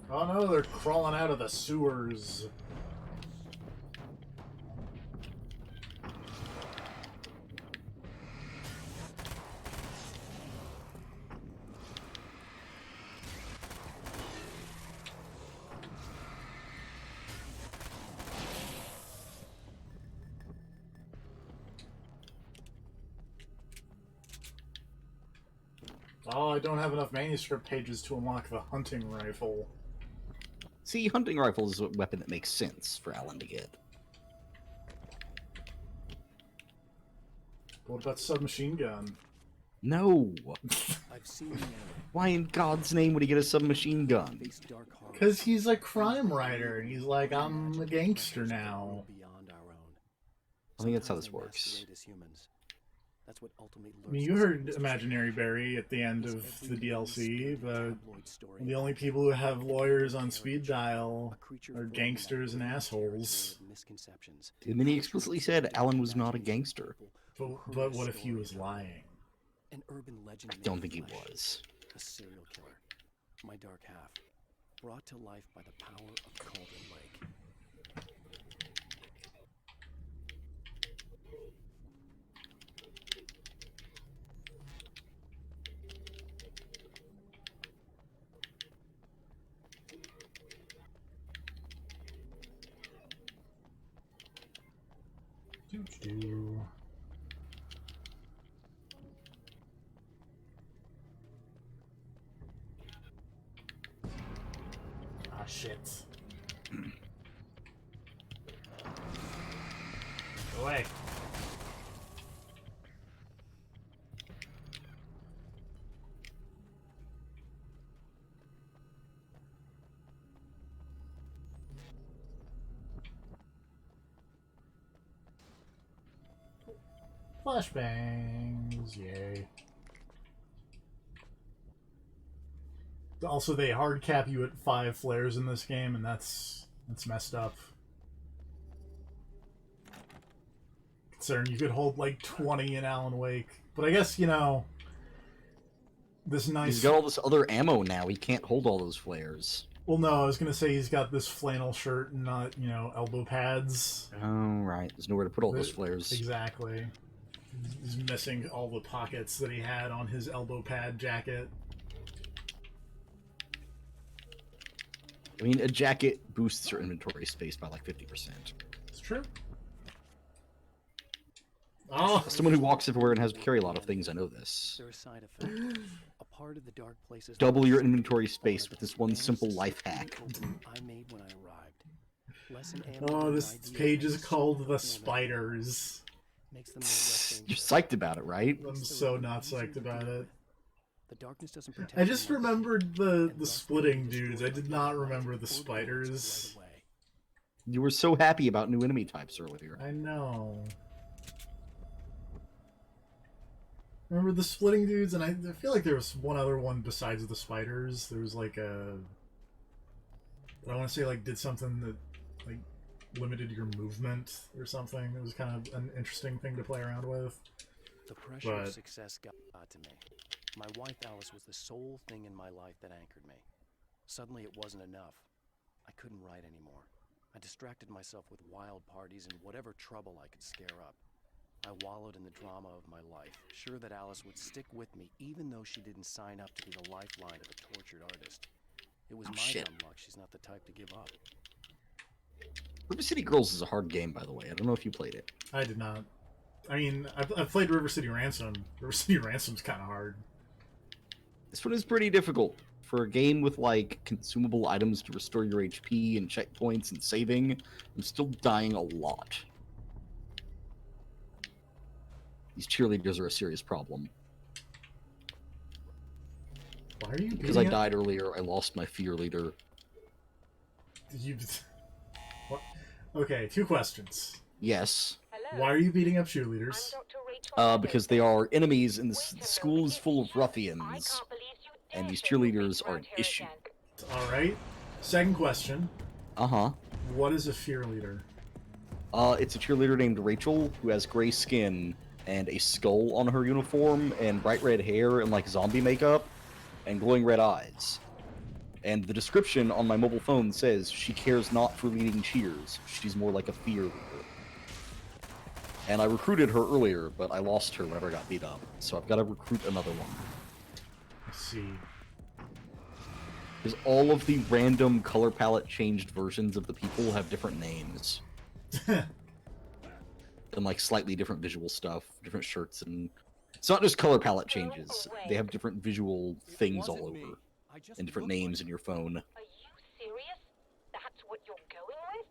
Oh no, they're crawling out of the sewers. Oh, I don't have enough manuscript pages to unlock the hunting rifle. See, hunting rifle is a weapon that makes sense for Alan to get. What about submachine gun? No! I've seen the enemy. Why in God's name would he get a submachine gun? Face dark horror. Because he's a crime writer, and he's like, I'm a gangster now. Beyond our own. I think that's how this Sometimes they works. masquerade as humans. That's what ultimately I mean, lures you us heard into Imaginary suspicion. Barry at the end This of the every DLC. loose The tabloid story the only about people who have lawyers on a speed caricature, dial a creature are filled with gangsters and territory assholes. of misconceptions. And then he explicitly said Alan was not a gangster. But what if he was lying? An urban legend. I made don't think he flesh. was. A serial killer. My dark half. Brought to life by the power of Cauldron Lake. Doo-doo. Ah, shit. Go away. Flashbangs, yay. Also, they hard cap you at 5 flares in this game, and that's messed up. Considering you could hold like 20 in Alan Wake. But I guess, you know, this nice... He's got all this other ammo now, he can't hold all those flares. Well, no, I was gonna say he's got this flannel shirt and not, you know, elbow pads. Oh, right. There's nowhere to put all those flares. Exactly. He's missing all the pockets that he had on his elbow pad jacket. I mean, a jacket boosts your inventory space by like 50%. It's true. Oh! As someone who walks everywhere and has to carry a lot of things, I know this. There are side effects. A part of the dark places. Double your inventory space with this one simple life hack. I made when I arrived. Less an ammo Oh, than this an idea page and is a called simple The format. Spiders. Makes them no less You're dangerous. psyched about it, right? I'm so not psyched about it. The darkness doesn't protect I just them like remembered the the and thus splitting they dudes. I destroy did by not the remember light the or spiders. right away. You were so happy about new enemy types earlier. I know. Remember the splitting dudes? And I feel like there was one other one besides the spiders. There was like a... I want to say like did something that like limited your movement or something. It was kind of an interesting thing to play around with. The pressure But- of success got to me. My wife Alice was the sole thing in my life that anchored me. Suddenly it wasn't enough. I couldn't write anymore. I distracted myself with wild parties and whatever trouble I could scare up. I wallowed in the drama of my life, sure that Alice would stick with me even though she didn't sign up to be the lifeline of a tortured artist. It was Oh, my shit. dumb luck she's not the type to give up. River City Girls is a hard game, by the way. I don't know if you played it. I did not. I mean, I've played River City Ransom. River City Ransom's kind of hard. This one is pretty difficult. For a game with, like, consumable items to restore your HP and checkpoints and saving, I'm still dying a lot. These cheerleaders are a serious problem. Why are you Because I beating up- died earlier, I lost my fear leader. Did you... What? Okay, 2 questions. Yes, Why are you beating up cheerleaders? because they are enemies and the school is full of ruffians. And these cheerleaders are an issue. Alright. Second question. Uh-huh. What is a fear leader? It's a cheerleader named Rachel who has gray skin and a skull on her uniform and bright red hair and like zombie makeup and glowing red eyes. And the description on my mobile phone says she cares not for leading cheers. She's more like a fear leader. And I recruited her earlier, but I lost her whenever I got beat up. So I've got to recruit another one. Let's see. Because all of the random color palette changed versions of the people have different names. And like slightly different visual stuff, different shirts and It's not just color palette changes. They have different visual things all over, and different names in your phone. Are you serious? That's what you're going with?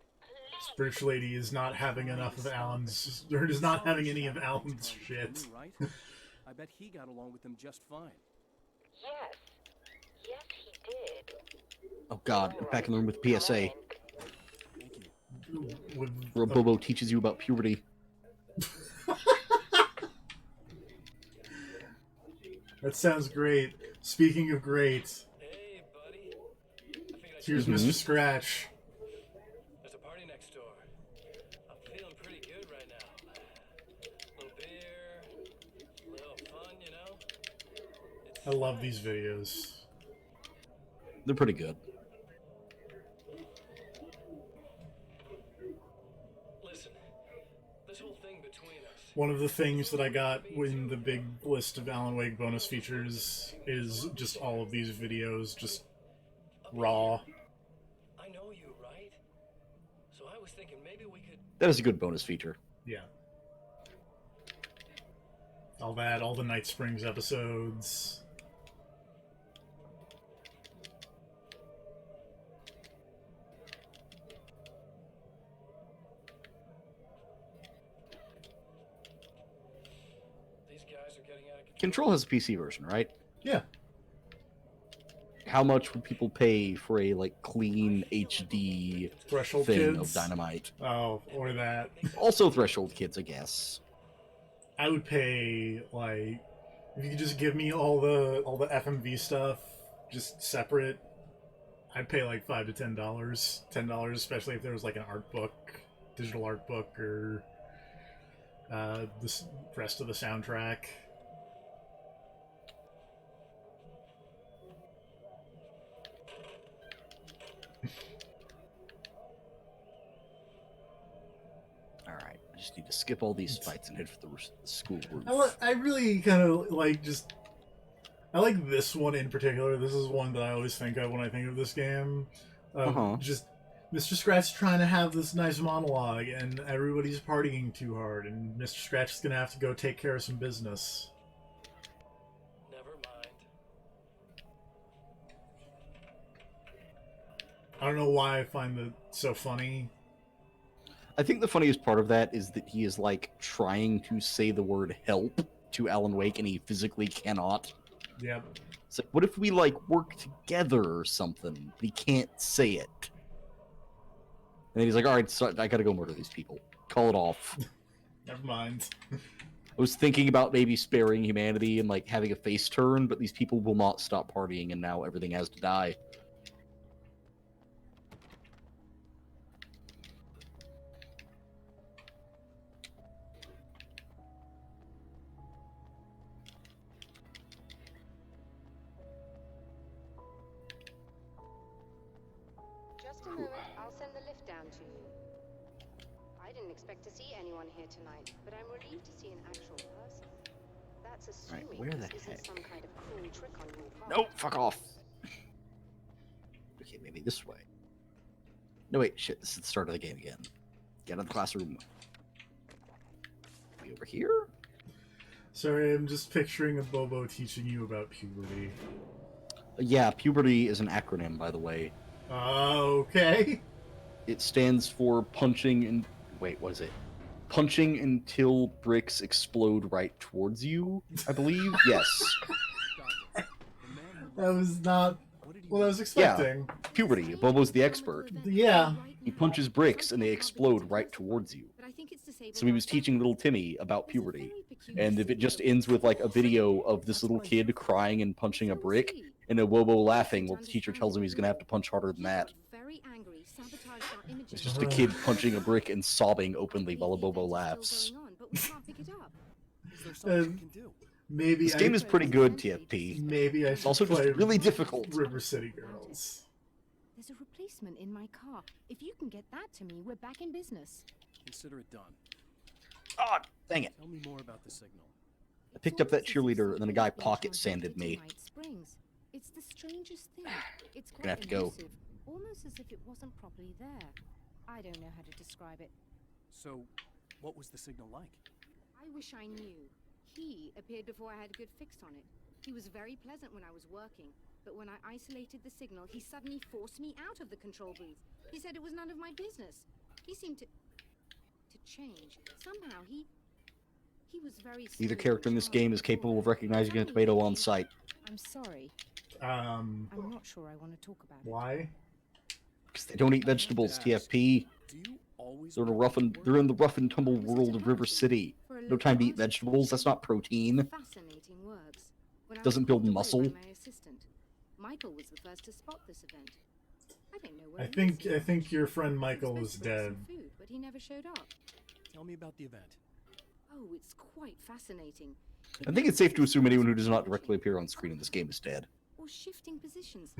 This British lady is not having enough of Alan's, or is not having any of Alan's shit. Right? I bet he got along with them just fine. Yes. Yes, he did. Oh god, back in the room with PSA. Thank you. With Where Bobo teaches you about puberty. That sounds great. Speaking of great, Hey, buddy. here's Mr. Scratch. There's a party next door. I'm feeling pretty good right now. Little beer, little fun, you know? I love these videos. They're pretty good. Listen, this whole thing between us. One of the things that I got in the big list of Alan Wake bonus features is just all of these videos, just raw. I know you, right? So I was thinking maybe we could. That is a good bonus feature. Yeah. All that, all the Night Springs episodes. These guys are getting out of control. Control has a PC version, right? Yeah. How much would people pay for a like clean HD Threshold thing Kids. of Dynamite? Oh, or that. Also Threshold Kids, I guess. I would pay, like, if you could just give me all the FMV stuff just separate, I'd pay like $5 to $10. $10, especially if there was like an art book, digital art book, or the rest of the soundtrack. Alright, I just need to skip all these fights and head for the school roof. I really kind of like just... I like this one in particular. This is one that I always think of when I think of this game. Just Mr. Scratch trying to have this nice monologue, and everybody's partying too hard, and Mr. Scratch is going to have to go take care of some business. Never mind. I don't know why I find that so funny. I think the funniest part of that is that he is like trying to say the word help to Alan Wake and he physically cannot. Yep. It's like, what if we like work together or something? But he can't say it. And then he's like, alright, so I gotta go murder these people. Call it off. Never mind. I was thinking about maybe sparing humanity and like having a face turn, but these people will not stop partying and now everything has to die. Just a moment, I'll send the lift down to you. I didn't expect to see anyone here tonight, but I'm relieved to see an actual person. That's assuming where the this isn't heck? some kind of cruel trick on your part. No, fuck off. Okay, maybe this way. No, wait, shit, this is the start of the game again. Get out of the classroom. We over here? Sorry, I'm just picturing a Bobo teaching you about puberty. Yeah, puberty is an acronym, by the way. Okay. It stands for punching and... Wait, what is it? Punching until bricks explode right towards you, I believe? Yes. That was not what I was expecting. Puberty. Bobo's the expert. Yeah. He punches bricks and they explode right towards you. So he was teaching little Timmy about puberty. And if it just ends with like a video of this little kid crying and punching a brick, and a Bobo laughing while the teacher tells him he's gonna have to punch harder than that. It's just a kid punching a brick and sobbing openly while a Bobo laughs. Maybe This game is pretty good, TFP. Maybe I should also just play really difficult. River City Girls. There's a replacement in my car. If you can get that to me, we're back in business. Consider it done. Ah, dang it. Tell me more about the signal. I picked up that cheerleader and then a guy pocket sanded me. It's the strangest thing. It's Gonna have to go. elusive, almost as if it wasn't properly there. I don't know how to describe it. So, what was the signal like? I wish I knew. He appeared before I had a good fix on it. He was very pleasant when I was working, but when I isolated the signal, he suddenly forced me out of the control booth. He said it was none of my business. He seemed to change. Somehow he was very Neither smooth character in and this game is charming capable of before. recognizing a Tell me, tomato on please. sight. I'm sorry. Um, I'm not sure I want to talk about it. why? Because they don't eat vegetables, TFP. Do you always They're in, work? they're in the rough and tumble I was world just of River about to. City. For a No little time to eat while, vegetables, that's not protein. Fascinating words. When I Doesn't was build called away muscle. by my assistant, Michael was the first to spot this event. I don't know where I he is. think your friend He was Michael is supposed to bring dead. some food, but he never showed up. Tell me about the event. Oh, it's quite fascinating. I think it's safe to assume anyone who does not directly appear on screen in this game is dead. Or shifting positions.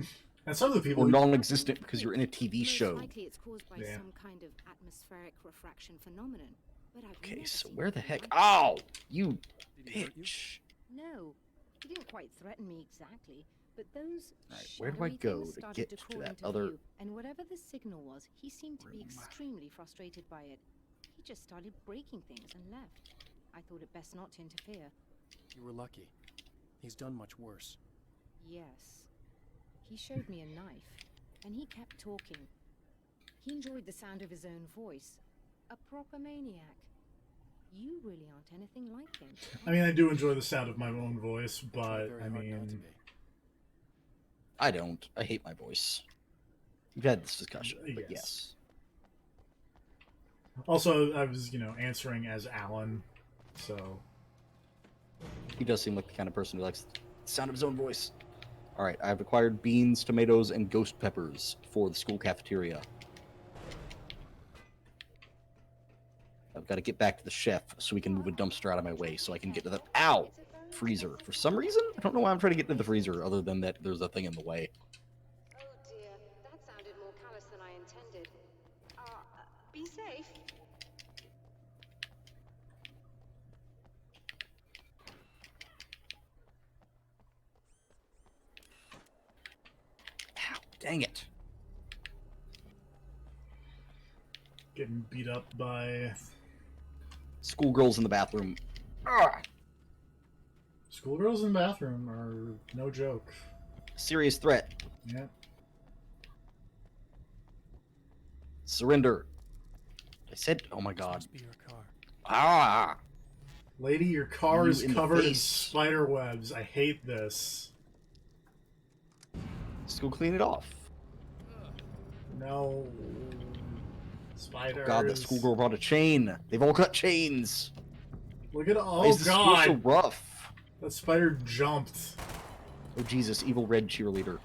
And some of the people. Or non-existent because you're in a TV Most show. likely it's caused by Yeah. some kind of atmospheric refraction phenomenon. But I've Okay, never so seen where the anything heck... like it. Ow! You Did he hurt you? bitch. No, he didn't quite threaten me exactly, but those Alright, where do I shadowy go things to started get to to crawl that into other- view, and whatever the signal was, he seemed to be Room. extremely frustrated by it. He just started breaking things and left. I thought it best not to interfere. You were lucky. He's done much worse. Yes. He showed me a knife, and he kept talking. He enjoyed the sound of his own voice. A proper maniac. You really aren't anything like him. I mean, I do enjoy the sound of my own voice, but Very I hard not to mean, be. I don't. I hate my voice. We've had this discussion, but Yes. yes. also I was, answering as Alan, so He does seem like the kind of person who likes the sound of his own voice. Alright, I've acquired beans, tomatoes, and ghost peppers for the school cafeteria. I've got to get back to the chef so we can move a dumpster out of my way so I can get to the... Ow! Freezer. For some reason, I don't know why I'm trying to get to the freezer other than that there's a thing in the way. Oh dear, that sounded more callous than I intended. Be safe. Ow, dang it. getting beat up by Schoolgirls in the bathroom. Ugh. schoolgirls in the bathroom are no joke. Serious threat. Yeah. Surrender. I said, oh my god. Must be your car. Ah! Lady, your car You is in the covered in face. spider webs. I hate this. Let's go clean it off. No. Spiders. God, that schoolgirl brought a chain. They've all got chains. Look at Why oh is this school god. so rough? That spider jumped. Oh Jesus, evil red cheerleader.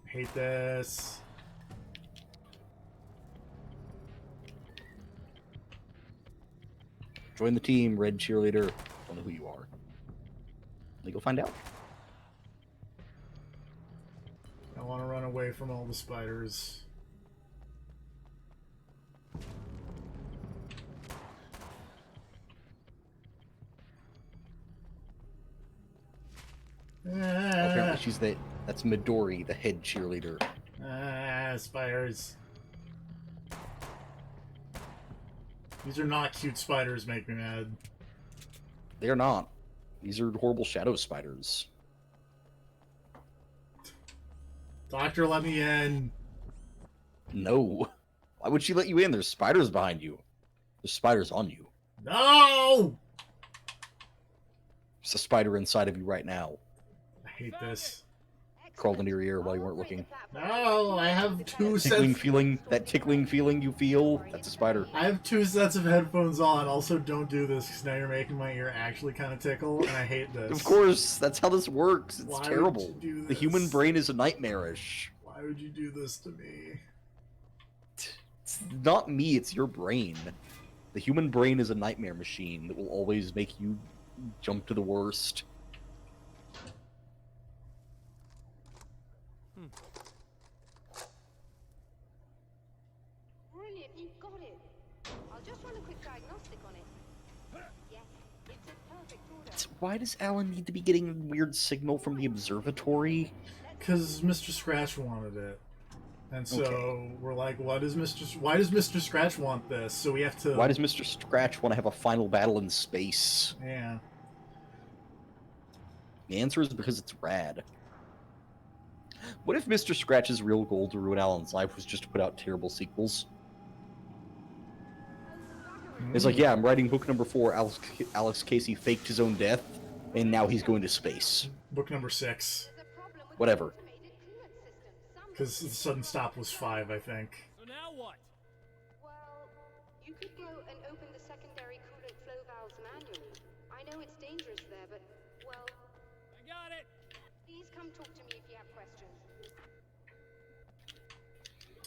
I hate this. Join the team, red cheerleader. Don't know who you are. They go find out. I want to run away from all the spiders. Apparently she's that's Midori, the head cheerleader. Spiders. These are not cute spiders, make me mad. They are not. These are horrible shadow spiders. Doctor, let me in. No. Why would she let you in? There's spiders behind you. There's spiders on you. No! There's a spider inside of you right now. I hate this. Crawled into your ear while you weren't looking. No, I have two Tickling sets. feeling, that tickling feeling you feel, that's a spider. I have two sets of headphones on. Also, don't do this because now you're making my ear actually kind of tickle, and I hate this. Of course, that's how this works. It's Why would terrible. you do The human this? brain is a nightmarish. Why would you do this to me? It's not me, it's your brain. The human brain is a nightmare machine that will always make you jump to the worst. Brilliant, you got it. I'll just run a quick diagnostic on it. Yes, it's a perfect order. Why does Alan need to be getting a weird signal from the observatory? Because Mr. Scratch wanted it. And so we're like, why does Mr. Scratch want this? So we have to... Why does Mr. Scratch want to have a final battle in space? Yeah. The answer is because it's rad. What if Mr. Scratch's real goal to ruin Alan's life was just to put out terrible sequels? It's like, yeah, I'm writing book number 4, Alex Casey faked his own death, and now he's going to space. Book number 6. Whatever. Because the sudden stop was 5, I think. So now what? Well, you could go and open the secondary coolant flow valves manually. I know it's dangerous there, but, well... I got it! Please come talk to me if you have questions.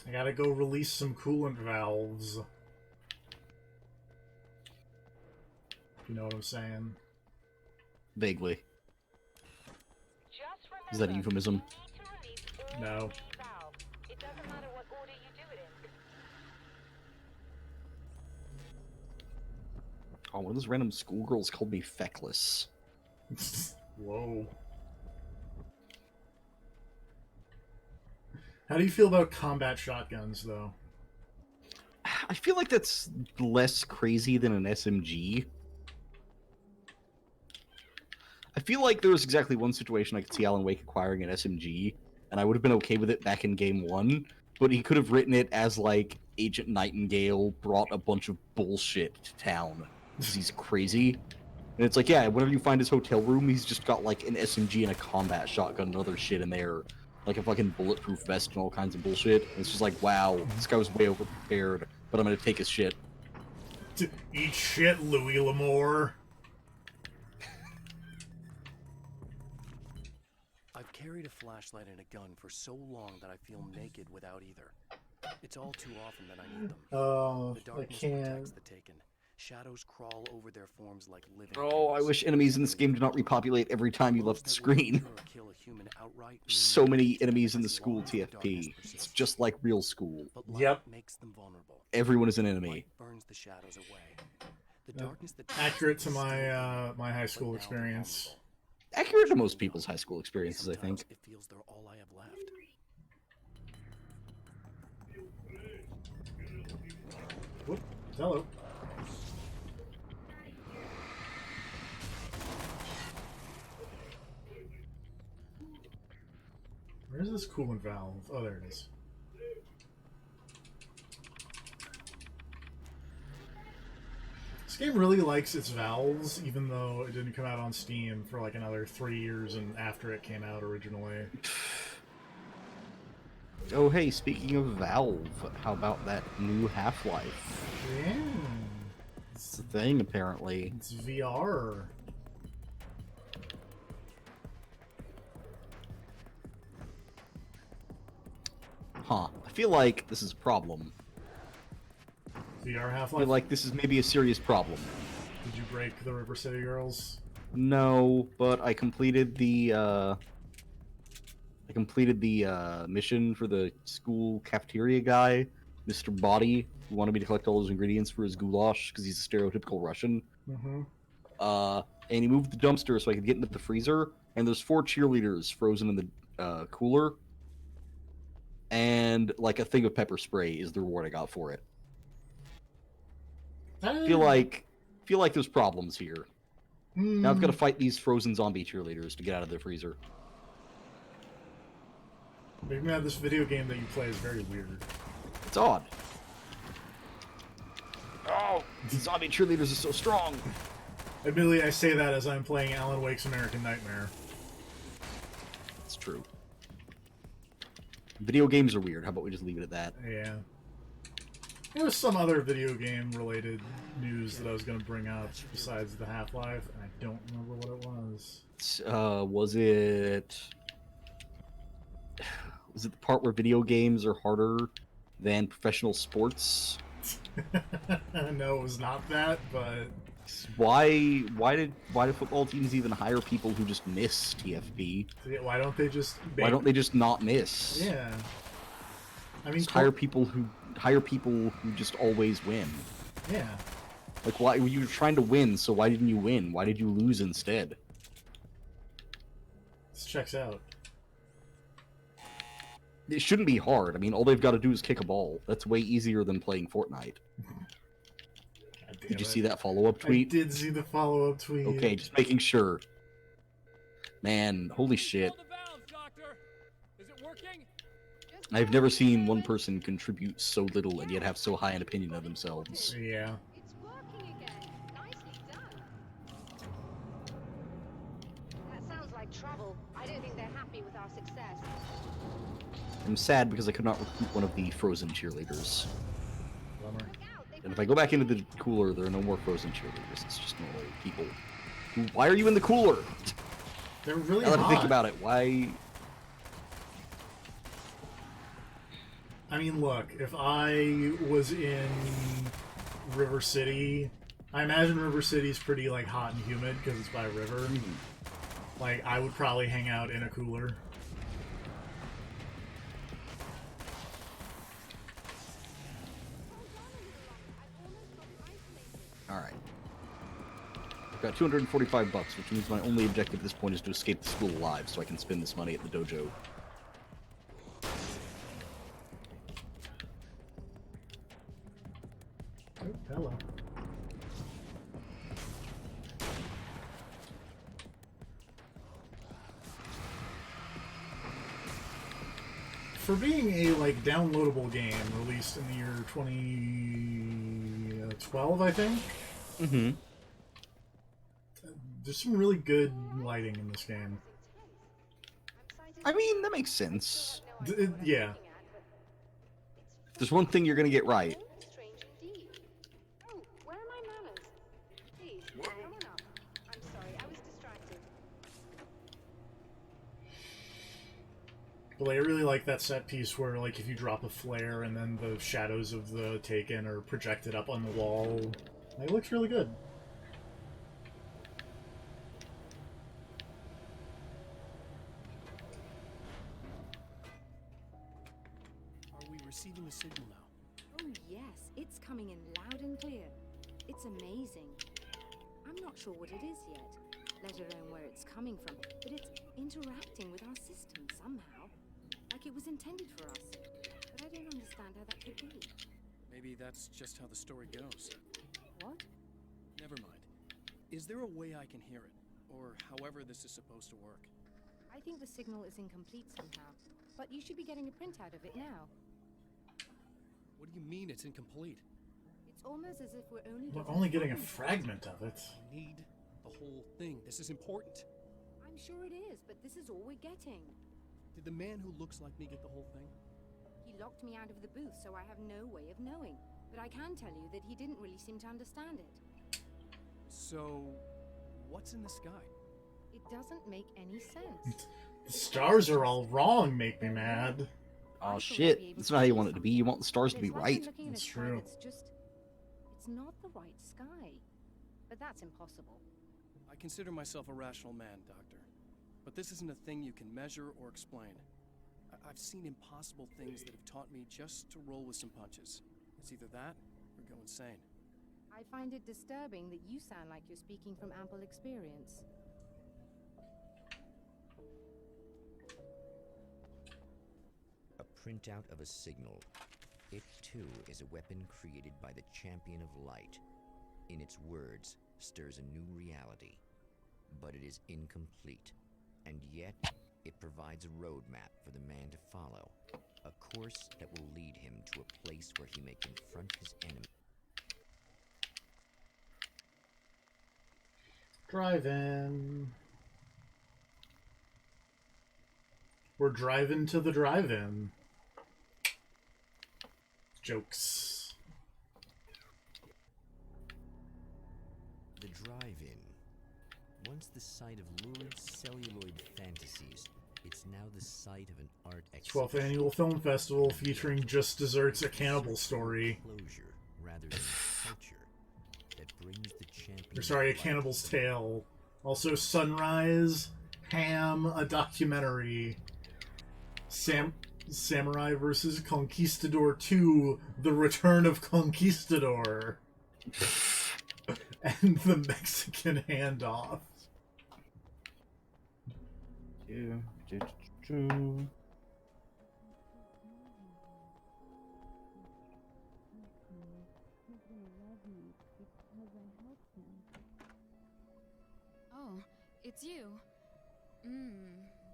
I gotta go release some coolant valves. You know what I'm saying? Vaguely. Is that a euphemism? No. It doesn't matter what order you do it in. Oh, one of those random schoolgirls called me feckless. Whoa. How do you feel about combat shotguns, though? I feel like that's less crazy than an SMG. I feel like there was exactly one situation I could see Alan Wake acquiring an SMG, and I would have been okay with it back in Game 1, but he could have written it as, like, Agent Nightingale brought a bunch of bullshit to town, because he's crazy. And it's like, yeah, whenever you find his hotel room, he's just got, like, an SMG and a combat shotgun and other shit in there, like a fucking bulletproof vest and all kinds of bullshit. And it's just like, wow, this guy was way overprepared, but I'm gonna take his shit. Eat shit, Louis L'Amour. I've carried a flashlight and a gun for so long that I feel naked without either. It's all too often that I need them. Oh, The I darkness can't. protects the taken. Shadows crawl over their forms like living Oh, I things. wish enemies in this game do not repopulate every time you left the screen. Those that will injure or kill a human outright There's mean so nothing many to them enemies in the as school long as the darkness TFP. It's persists. just like real school. But light Yep. makes them vulnerable. Everyone is an enemy. Light burns the shadows away. The darkness that Accurate to is my still my high but school now experience. vulnerable. Accurate to most people's high school experiences, I Sometimes think. it feels they're all I have left. Whoop. Hello. Where's this coolant valve? Oh, there it is. This game really likes its valves, even though it didn't come out on Steam for like another 3 years and after it came out originally. Oh, hey, speaking of Valve, how about that new Half-Life? Yeah. It's a thing, apparently. It's VR. Huh. I feel like this is a problem. VR I Half-Life? feel like this is maybe a serious problem. Did you break the River City Girls? No, but I completed the mission for the school cafeteria guy, Mr. Body, who wanted me to collect all those ingredients for his goulash because he's a stereotypical Russian. Mm-hmm. And he moved the dumpster so I could get into the freezer, and there's 4 cheerleaders frozen in the cooler, and like a thing of pepper spray is the reward I got for it. I feel like there's problems here. Now I've got to fight these frozen zombie cheerleaders to get out of the freezer. Big Man, this video game that you play is very weird. It's odd. Oh, these zombie cheerleaders are so strong. Admittedly, I say that as I'm playing Alan Wake's American Nightmare. It's true. Video games are weird. How about we just leave it at that? Yeah. There was some other video game related news that I was going to bring up besides the Half-Life, and I don't remember what it was. Was it the part where video games are harder than professional sports? No, it was not that, but Why do football teams even hire people who just miss TFP? why don't they just Why don't they just not miss? Yeah. I mean, Just hire people who just always win. Yeah. Like, why you were trying to win? So why didn't you win? Why did you lose instead? This checks out. it shouldn't be hard. I mean, all they've got to do is kick a ball. That's way easier than playing Fortnite. Did you see that follow-up tweet? I did see the follow-up tweet. Okay, just making sure. Man, holy shit. Control the valves, Doctor. Is it working? I've never seen one person contribute so little and yet have so high an opinion of themselves. Yeah. It's working again. Nicely done. That sounds like trouble. I don't think they're happy with our success. I'm sad because I could not recruit one of the frozen cheerleaders. Bummer. Look out, they And if I go back into the cooler, there are no more frozen cheerleaders. It's just normal people. Why are you in the cooler? They're really Now that I hot. think about it, why? I mean, look, if I was in River City, I imagine River City's pretty, like, hot and humid because it's by a river. Like, I would probably hang out in a cooler. Alright. I've got 245 bucks, which means my only objective at this point is to escape the school alive so I can spend this money at the dojo. Oh, hello. For being a, like, downloadable game released in the year 2012, I think, Mm-hmm. there's some really good lighting in this game. I mean, that makes sense. Yeah. If there's one thing you're gonna get right. strange indeed. Oh, where are my manners? Please, come on up. I'm sorry, I was distracted. But like, I really like that set piece where, like, if you drop a flare and then the shadows of the Taken are projected up on the wall. It looks really good. Are we receiving the signal now? Oh, yes, it's coming in loud and clear. It's amazing. I'm not sure what it is yet, let alone where it's coming from, but it's interacting with our system somehow. Like it was intended for us. But I don't understand how that could be. Maybe that's just how the story goes. What? Never mind. Is there a way I can hear it? Or however this is supposed to work? I think the signal is incomplete somehow, but you should be getting a printout of it now. What do you mean it's incomplete? It's almost as if we're We're only getting a fragment of it. I need the whole thing. This is important. I'm sure it is, but this is all we're getting. Did the man who looks like me get the whole thing? He locked me out of the booth, so I have no way of knowing. But I can tell you that he didn't really seem to understand it. So, what's in the sky? It doesn't make any sense. The stars are all wrong, make me mad. Oh shit, that's not how you want it to be. You want the stars to be right. That's true. It's not the right sky. But that's impossible. I consider myself a rational man, Doctor. But this isn't a thing you can measure or explain. I've seen impossible things that have taught me just to roll with some punches. It's either that or go insane. I find it disturbing that you sound like you're speaking from ample experience. A printout of a signal. It, too, is a weapon created by the Champion of Light. In its words, stirs a new reality. But it is incomplete. And yet, it provides a roadmap for the man to follow. A course that will lead him to a place where he may confront his enemy. Drive-in. We're driving to the drive-in. Jokes. The drive-in. Once the site of lurid celluloid fantasies, it's now the site of an art 12th Annual Film Festival featuring Just Desserts, a Cannibal Story. Closure rather than culture that brings the champion. Or sorry, A Cannibal's Tale. Also Sunrise, Ham, a documentary. Samurai vs. Conquistador 2, The Return of Conquistador. And the Mexican Handoff. it's you.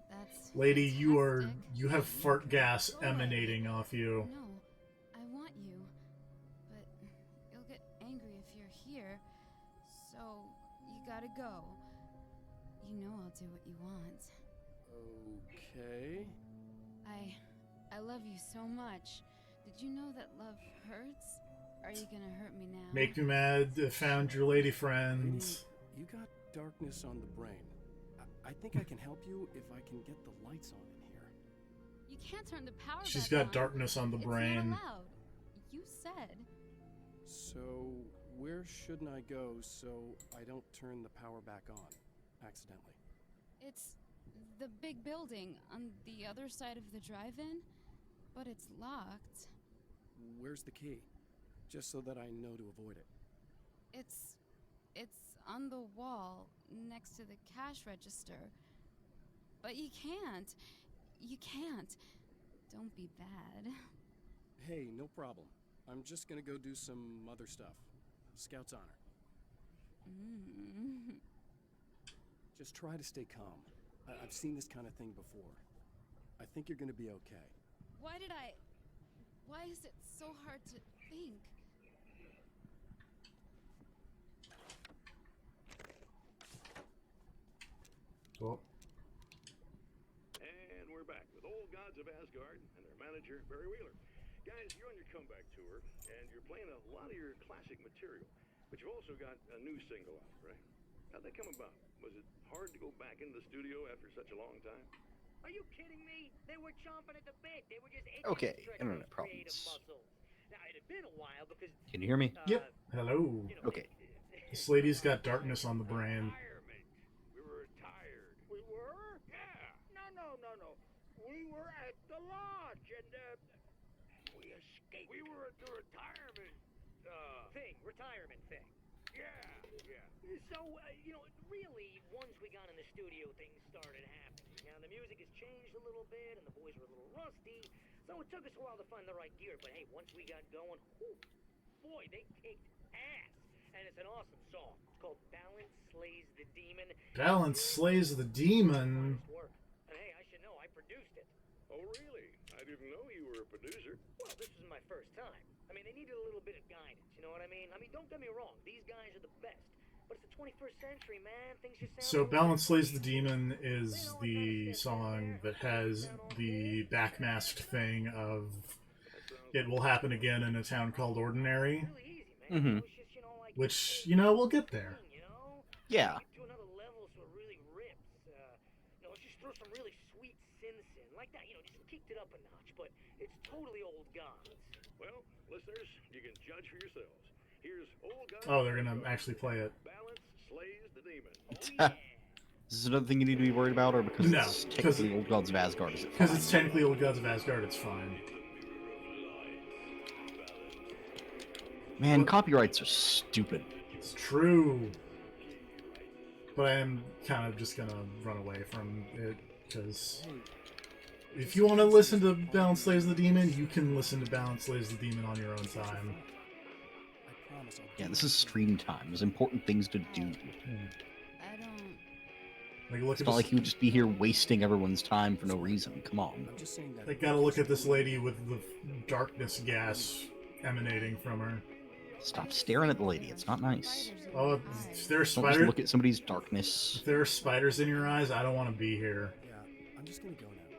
That's Lady, you fantastic. have fart gas Boy. emanating off you. No, I want you. But you'll get angry if you're here. So, you gotta go. You know I'll do what you want. Okay. I love you so much. Did you know that love hurts? Are you gonna hurt me now? Make me mad, found your lady friends. You got darkness on the brain. I think I can help you if I can get the lights on in here. You can't turn the power She's back got on. darkness on the It's brain. not allowed. You said. So, where shouldn't I go so I don't turn the power back on accidentally? It's the big building on the other side of the drive-in, but it's locked. Where's the key? Just so that I know to avoid it. It's on the wall next to the cash register. But you can't. You can't. Don't be bad. Hey, no problem. I'm just gonna go do some other stuff. Scout's honor. Just try to stay calm. I've seen this kind of thing before. I think you're gonna be okay. Why is it so hard to think? Oh. And we're back with Old Gods of Asgard and their manager, Barry Wheeler. Guys, you're on your comeback tour, and you're playing a lot of your classic material, but you've also got a new single out, right? How'd that come about? Was it hard to go back into the studio after such a long time? Are you kidding me? They were chomping at the bit. They were just itching Okay, to stretch internet those creative problems. muscles. Now, it had been a while because... Can you hear me? Yep. Hello. Okay. This lady's got darkness on the brain. Retirement. We were retired. We were? Yeah. No. We were at the lodge, and, we escaped. We were at the retirement, retirement thing. yeah. So, really, once we got in the studio, things started happening. Now, the music has changed a little bit, and the boys were a little rusty, so it took us a while to find the right gear. But hey, once we got going, whew, boy, they kicked ass. And it's an awesome song. It's called Balance Slays the Demon. Balance slays the demon. Work. And hey, I should know, I produced it. Oh, really? I didn't know you were a producer. Well, this was my first time. I mean, they needed a little bit of guidance, you know what I mean? I mean, don't get me wrong, these guys are the best. But it's the 21st century, man. Things just sound So Balance Slays the Demon is the song that has the backmasked thing of It Will Happen Again in a Town Called Ordinary. really easy, man. Mhm. It's just, like, Which, we'll get there. you know? Yeah. To another level so it really rips. Let's just throw some really sweet synths in. Like that, just kicked it up a notch. But it's totally Old Gods. Well, listeners, you can judge for yourselves. Here's Old Gods. Oh, they're gonna actually play it. Balance Slays the Demon. Oh, yeah. Is this another thing you need to be worried about, or because No, it's 'cause- technically Old Gods of Asgard? Is it Because fine? it's technically Old Gods of Asgard, it's fine. Man, copyrights are stupid. It's true. But I am kind of just gonna run away from it, because if you want to listen to Balance Slays the Demon, you can listen to Balance Slays the Demon on your own time. I promise I'll Yeah, do this it. is stream time. There's important things to do. I don't. Like, look It's at not this, like you would just be here wasting everyone's time for no reason. Come on. I'm just saying that. like, gotta look at this lady with the darkness gas emanating from her. Stop staring at the lady. It's not nice. Spiders in Oh, your if eyes. there's Don't just spider, look at somebody's darkness. if there are spiders in your eyes, I don't want to be here. Yeah, I'm just gonna go now.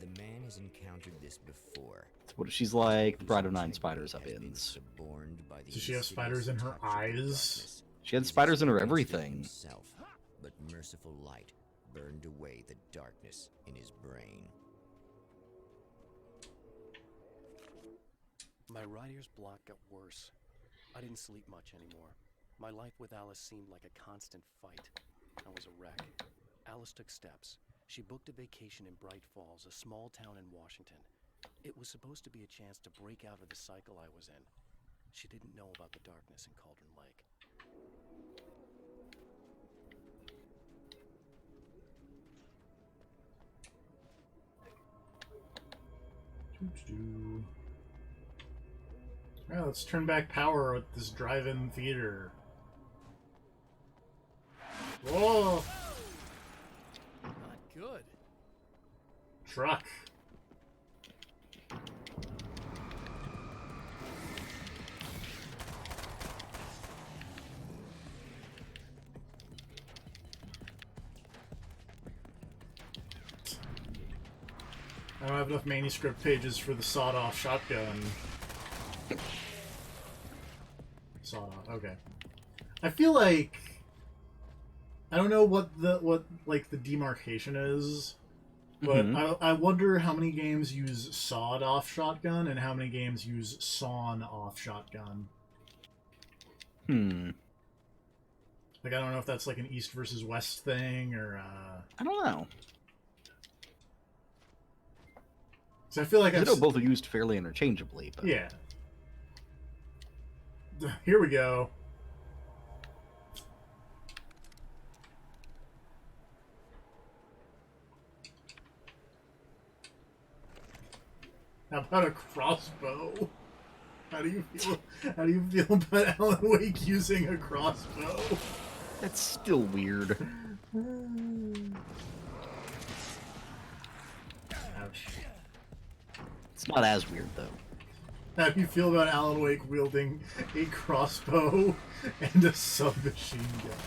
The man has encountered this before. What if she's like the His Bride of Nine integrity Spiders has been Onions? suborned by the Does she have insidious spiders in her touch of the eyes? darkness. She had His spiders in her experienced it everything. himself, but merciful light burned away the darkness in his brain. My right ear's block got worse. I didn't sleep much anymore. My life with Alice seemed like a constant fight. I was a wreck. Alice took steps. She booked a vacation in Bright Falls, a small town in Washington. It was supposed to be a chance to break out of the cycle I was in. She didn't know about the darkness in Cauldron Lake. Well, let's turn back power at this drive-in theater. Whoa! Not good. Truck. I don't have enough manuscript pages for the sawed-off shotgun. Sawed-off, okay. I feel like I don't know what the demarcation is, but I wonder how many games use sawed-off shotgun and how many games use sawn-off shotgun. Like, I don't know if that's like an East versus West thing, or I don't know. So I feel like I know both are used fairly interchangeably, but yeah. Here we go. How about a crossbow? How do you feel? How do you feel about Alan Wake using a crossbow? that's still weird. Ouch. It's not as weird though. How do you feel about Alan Wake wielding a crossbow and a submachine gun?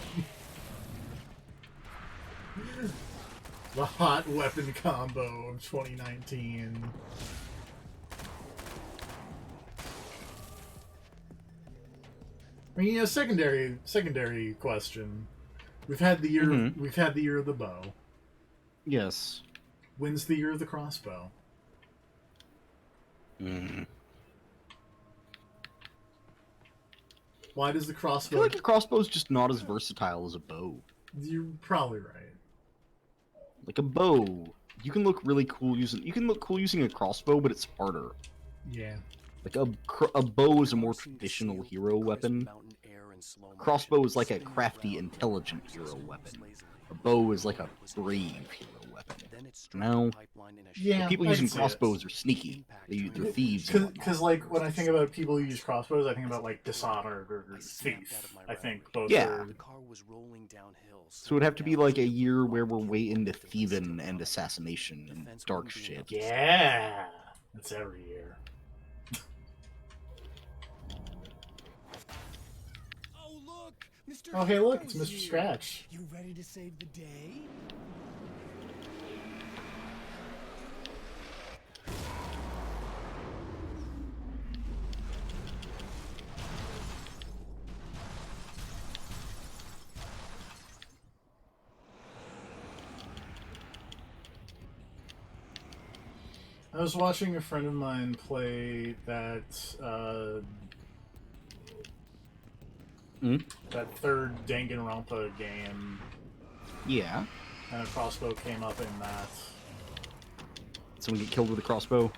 The hot weapon combo of 2019. I mean, secondary question. We've had the year. We've had the year of the bow. Yes. When's the year of the crossbow? Why does the I crossbow? feel like a crossbow's just not as versatile as a bow. You're probably right. Like a bow, you can look really cool using a crossbow, but it's harder. Yeah. Like a bow is a more traditional hero weapon. Crossbow is like a crafty, intelligent hero weapon. A bow is like a brave hero weapon. No. Yeah. People using crossbows are sneaky. They're thieves. Because like when I think about people who use crossbows, I think about like Dishonored or Thief. I think both. Yeah. Are... So it'd have to be like a year where we're way into thieving and assassination and dark shit. Yeah. That's every year. Oh, hey, look, it's Mr. Scratch. You ready to save the day? I was watching a friend of mine play that that third Danganronpa game. Yeah. And a crossbow came up in that. Someone get killed with a crossbow?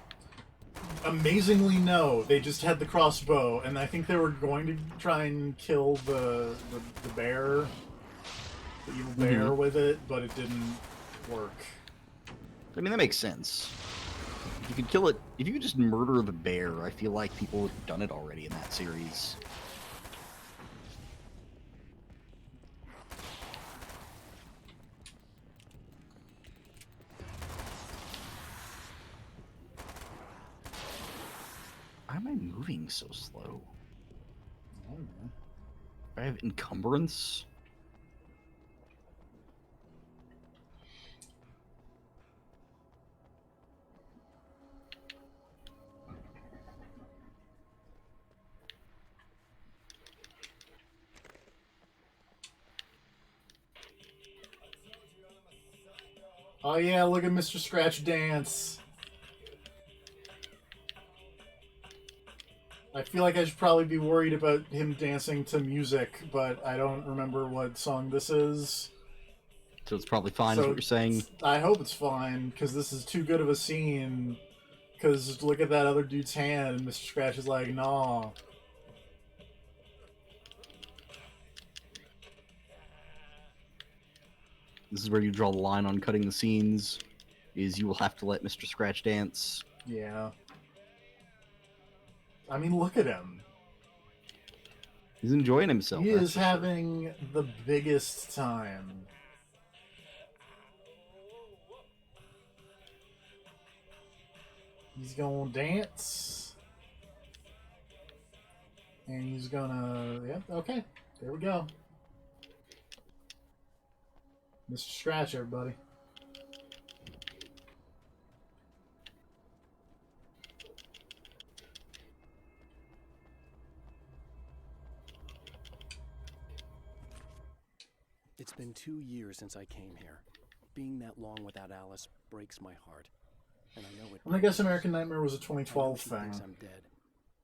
Amazingly, no. They just had the crossbow, and I think they were going to try and kill the bear, the evil bear with it, but it didn't work. I mean, that makes sense. If you could kill it, if you could just murder the bear, I feel like people would have done it already in that series. Why am I moving so slow? I don't know. Do I have encumbrance? Oh yeah, look at Mr. Scratch dance. I feel like I should probably be worried about him dancing to music, but I don't remember what song this is. So it's probably fine, is what you're saying? I hope it's fine, because this is too good of a scene. Because look at that other dude's hand, and Mr. Scratch is like, nah. This is where you draw the line on cutting the scenes, is you will have to let Mr. Scratch dance. Yeah. I mean, look at him. He's enjoying himself. He that's is for sure. having the biggest time. He's gonna dance. And he's gonna... Yep, okay. There we go. Mr. Scratch, everybody. It's been 2 years since I came here. Being that long without Alice breaks my heart. And I know it. I'm gonna guess American Nightmare was a I know 2012 she thing. thinks I'm dead.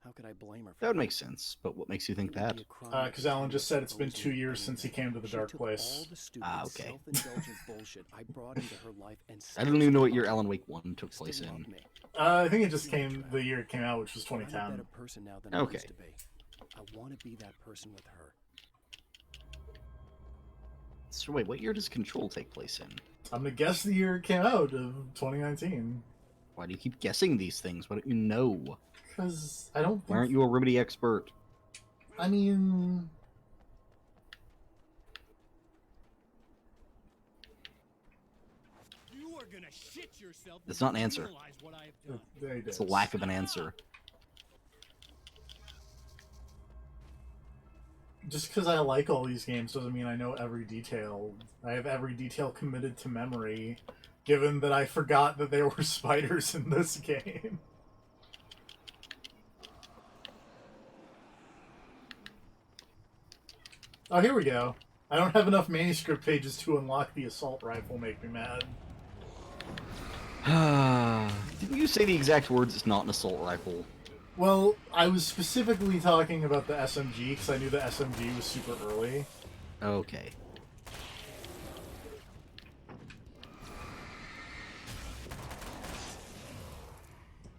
How could I blame her for That would make sense, but what makes you think that? Because Alan just said it's been 2 years since he came to the Dark Place. Okay. Self-indulgent bullshit I brought into her life and I don't even know what year Alan Wake 1 took place in. I think it just came the year it came out, which was I'm a 2010. better person now than I Okay. used to be. I want to be that person with her. So wait, what year does Control take place in? I'm gonna guess the year it came out of 2019. Why do you keep guessing these things? Why don't you know? Because I don't think... Why aren't you a Remedy expert? I mean... You are gonna shit yourself. That's not an answer. Realize what I have done. There it It's a is. lack of an answer. Just because I like all these games doesn't mean I know every detail. I have every detail committed to memory, given that I forgot that there were spiders in this game. Oh, here we go. I don't have enough manuscript pages to unlock the assault rifle, make me mad. Didn't you say the exact words, it's not an assault rifle? Well, I was specifically talking about the SMG, because I knew the SMG was super early. Okay.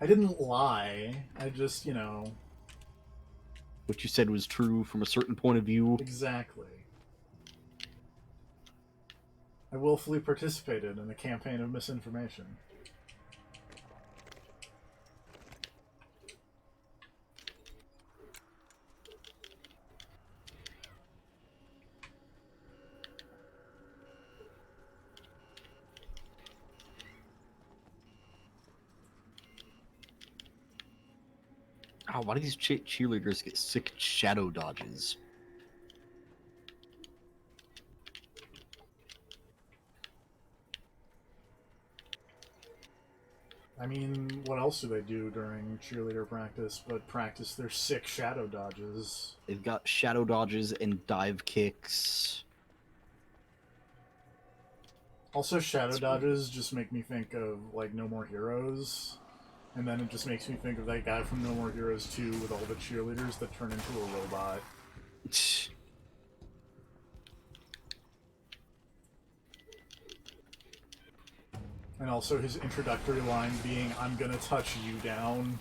I didn't lie. I just, you know... What you said was true from a certain point of view. Exactly. I willfully participated in a campaign of misinformation. Oh, why do these cheerleaders get sick shadow dodges? I mean, what else do they do during cheerleader practice but practice their sick shadow dodges? They've got shadow dodges and dive kicks. Also, shadow dodges just make me think of, like, No More Heroes. And then it just makes me think of that guy from No More Heroes 2 with all the cheerleaders that turn into a robot. And also his introductory line being, "I'm gonna touch you down."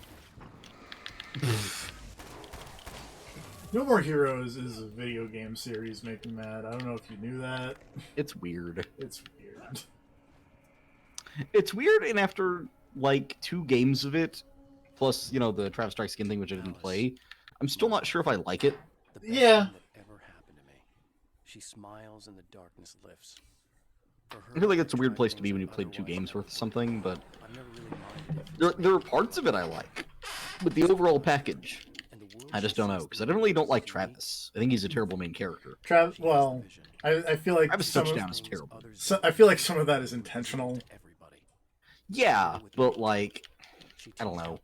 No More Heroes is a video game series making mad. I don't know if you knew that. It's weird. It's weird. It's weird, and after, like, 2 games of it, plus, you know, the Travis Strikes Again thing, which I didn't play, I'm still not sure if I like it. The best Yeah. thing that ever happened to me. She smiles and the darkness lifts. For her, I feel like it's a I weird try place to things be when that you played 2 otherwise games never worth of would. something, but I've never really minded if there are parts of it I like. But the overall package, and the world I just she don't know, sees because I through really don't like is unique. Travis. I think he's a terrible main character. Well, I feel like Travis some Touchdown of, is terrible. I feel like some of that is intentional. Yeah, but, like, I don't know.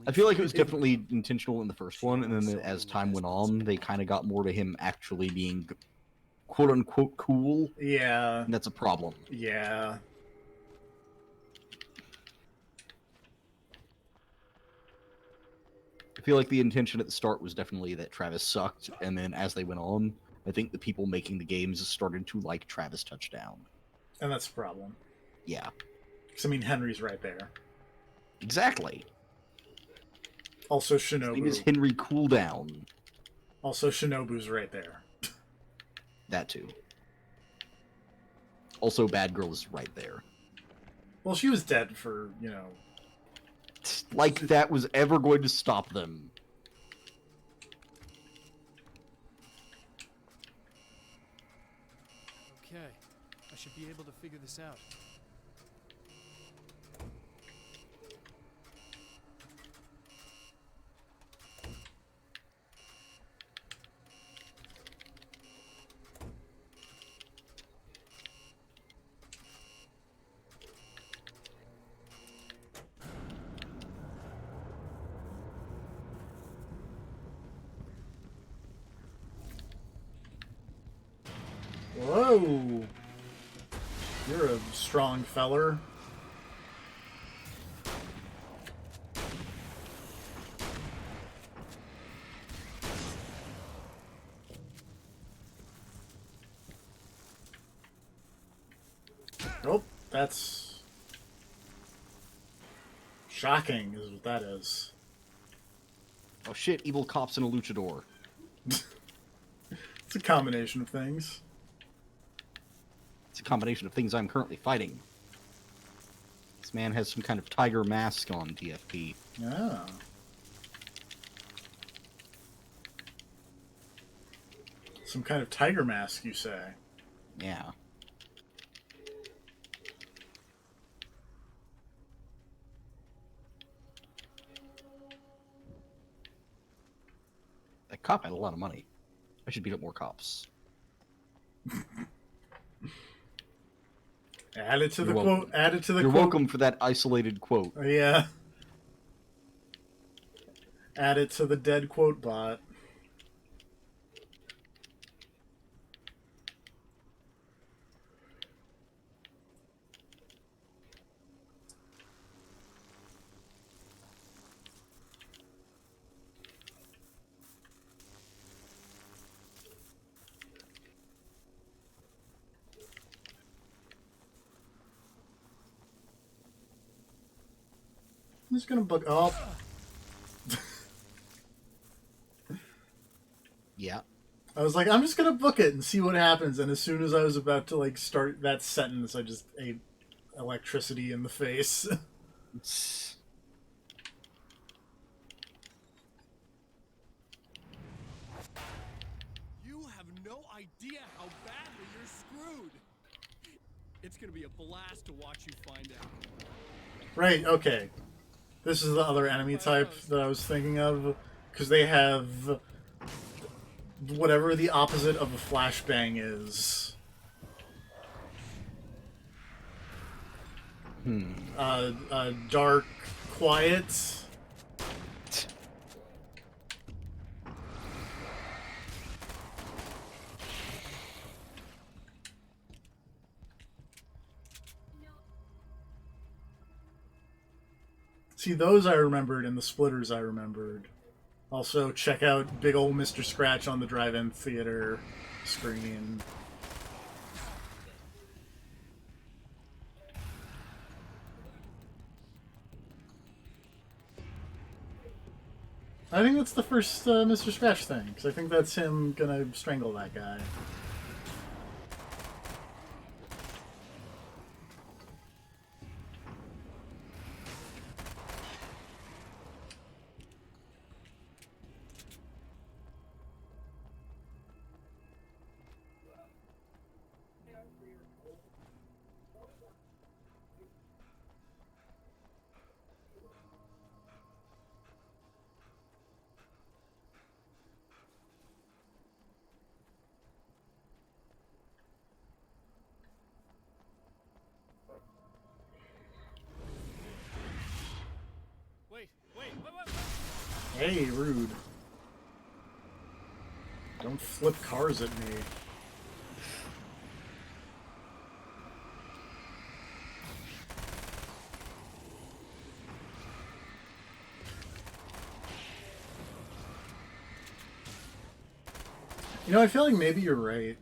I feel like it was definitely intentional in the first one, and then as time went on, they kind of got more to him actually being quote-unquote cool, Yeah. and that's a problem. Yeah. I feel like the intention at the start was definitely that Travis sucked, and then as they went on, I think the people making the games started to like Travis Touchdown. And that's a problem. Yeah. Because, I mean, Henry's right there. Exactly. Also, His name is Shinobu. Henry Cooldown. Also, Shinobu's right there. That too. Also, Bad Girl is right there. Well, she was dead for, you know... Like that was ever going to stop them. should be able to figure this out. Whoa! You're a strong feller. Nope, that's shocking, is what that is. Oh shit, evil cops and a luchador. It's a combination of things. It's a combination of things I'm currently fighting. This man has some kind of tiger mask on, TFP. Yeah. Some kind of tiger mask, you say? Yeah. That cop had a lot of money. I should beat up more cops. Add it to the You're quote. welcome. Add it to the You're quote. welcome for that isolated quote. Yeah. Add it to the dead quote bot. I'm just gonna book. Oh. Yeah. I was like, I'm just gonna book it and see what happens. And as soon as I was about to like start that sentence, I just ate electricity in the face. You have no idea how badly you're screwed. It's gonna be a blast to watch you find out. Right. Okay. This is the other enemy type that I was thinking of, because they have whatever the opposite of a flashbang is. Dark, quiet. See, those I remembered, and the splitters I remembered. Also, check out big ol' Mr. Scratch on the drive-in theater screen. I think that's the first Mr. Scratch thing, because I think that's him gonna strangle that guy. Hey, rude. Don't flip cars at me. You know, I feel like maybe you're right.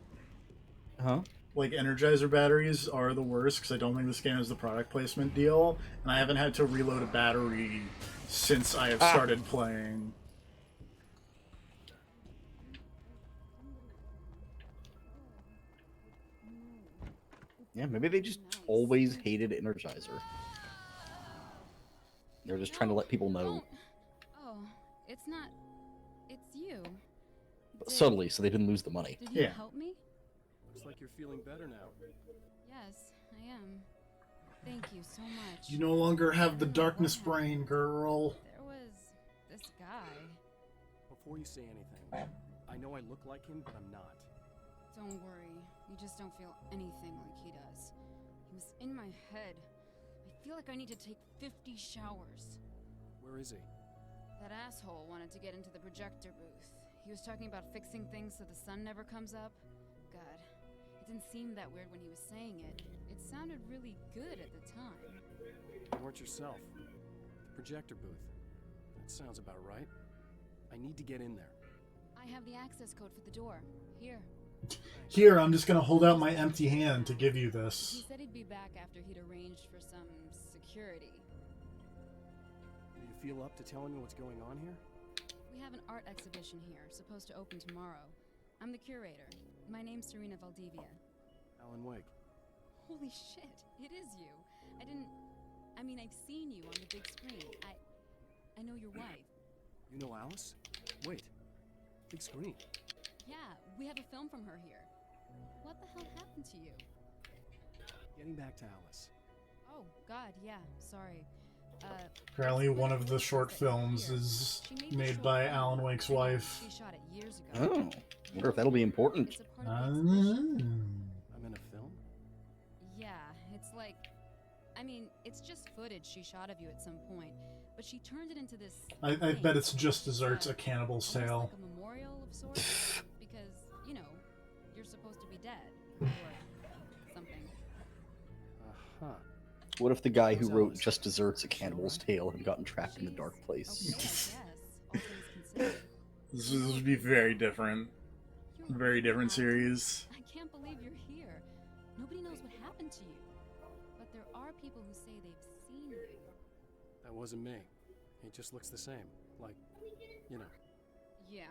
Huh? Like, Energizer batteries are the worst, because I don't think this game has the product placement deal, and I haven't had to reload a battery since I have started playing. Yeah, maybe they just always hated Energizer. They're just trying to let people know. Oh, it's not. It's you. Subtly, so they didn't lose the money. Did you help me? Looks like you're feeling better now. Yeah, Yes, I am. Thank you so much. You no longer have the darkness brain, girl. There was this guy. Before you say anything, I know I look like him, but I'm not. Don't worry. You just don't feel anything like he does. He was in my head. I feel like I need to take 50 showers. Where is he? That asshole wanted to get into the projector booth. He was talking about fixing things so the sun never comes up. God, it didn't seem that weird when he was saying it. It sounded really good at the time. You weren't yourself. The projector booth. That sounds about right. I need to get in there. I have the access code for the door. Here. Here, I'm just gonna hold out my empty hand to give you He this. said he'd be back after he'd arranged for some security. Do you feel up to telling me what's going on here? We have an art exhibition here, supposed to open tomorrow. I'm the curator. My name's Serena Valdivia. Alan Wake. Holy shit, it is you. I mean, I've seen you on the big screen. I know your wife. You know Alice? Wait. Big screen. Yeah, we have a film from her here. What the hell happened to you? Getting back to Alice. Oh, God, yeah, sorry. Apparently, one of the short films is made by Alan Wake's wife. She shot it years ago. Oh, wonder if that'll be important. It's a part of the exhibition. I'm in a film? Yeah, it's like... I mean, it's just footage she shot of you at some point, but she turned it into this... I thing. bet it's Just Desserts, A Cannibal's Almost Tale. like a memorial of sorts, because, you know, you're supposed to be dead, or something. Uh-huh. What if the guy who Who's wrote Alice? Just Desserts, A Cannibal's Tale had gotten trapped in the dark Okay, I place? guess, all things considered. This would be very different. You're Very different right. series. I can't believe you're here. Nobody knows what happened to you. But there are people who say they've seen you. That wasn't me. He just looks the same. Like, you know. Yeah,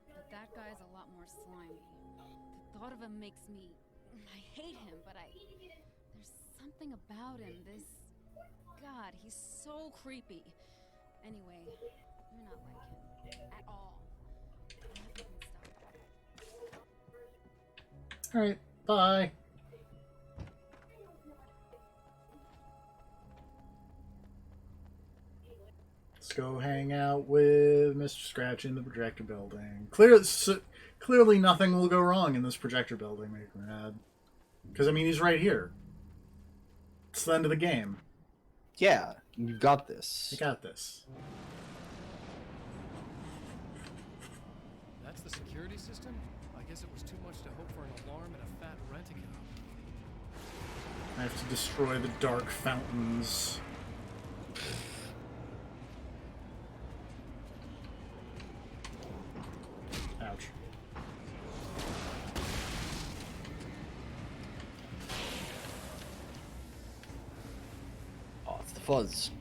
but that guy's a lot more slimy. The thought of him makes me... I hate him, but there's something about him, this... God, he's so creepy. Anyway, you're not like him. At all. Nothing can stop that. Alright, bye. Let's go hang out with Mr. Scratch in the projector building. Clearly nothing will go wrong in this projector building, make me mad. Because, I mean, he's right here. It's the end of the game. Yeah, you got this. I got this. That's the security system? I guess it was too much to hope for an alarm and a fat rent-a-cop. I have to destroy the dark fountains. Ouch. Oh, it's the fuzz.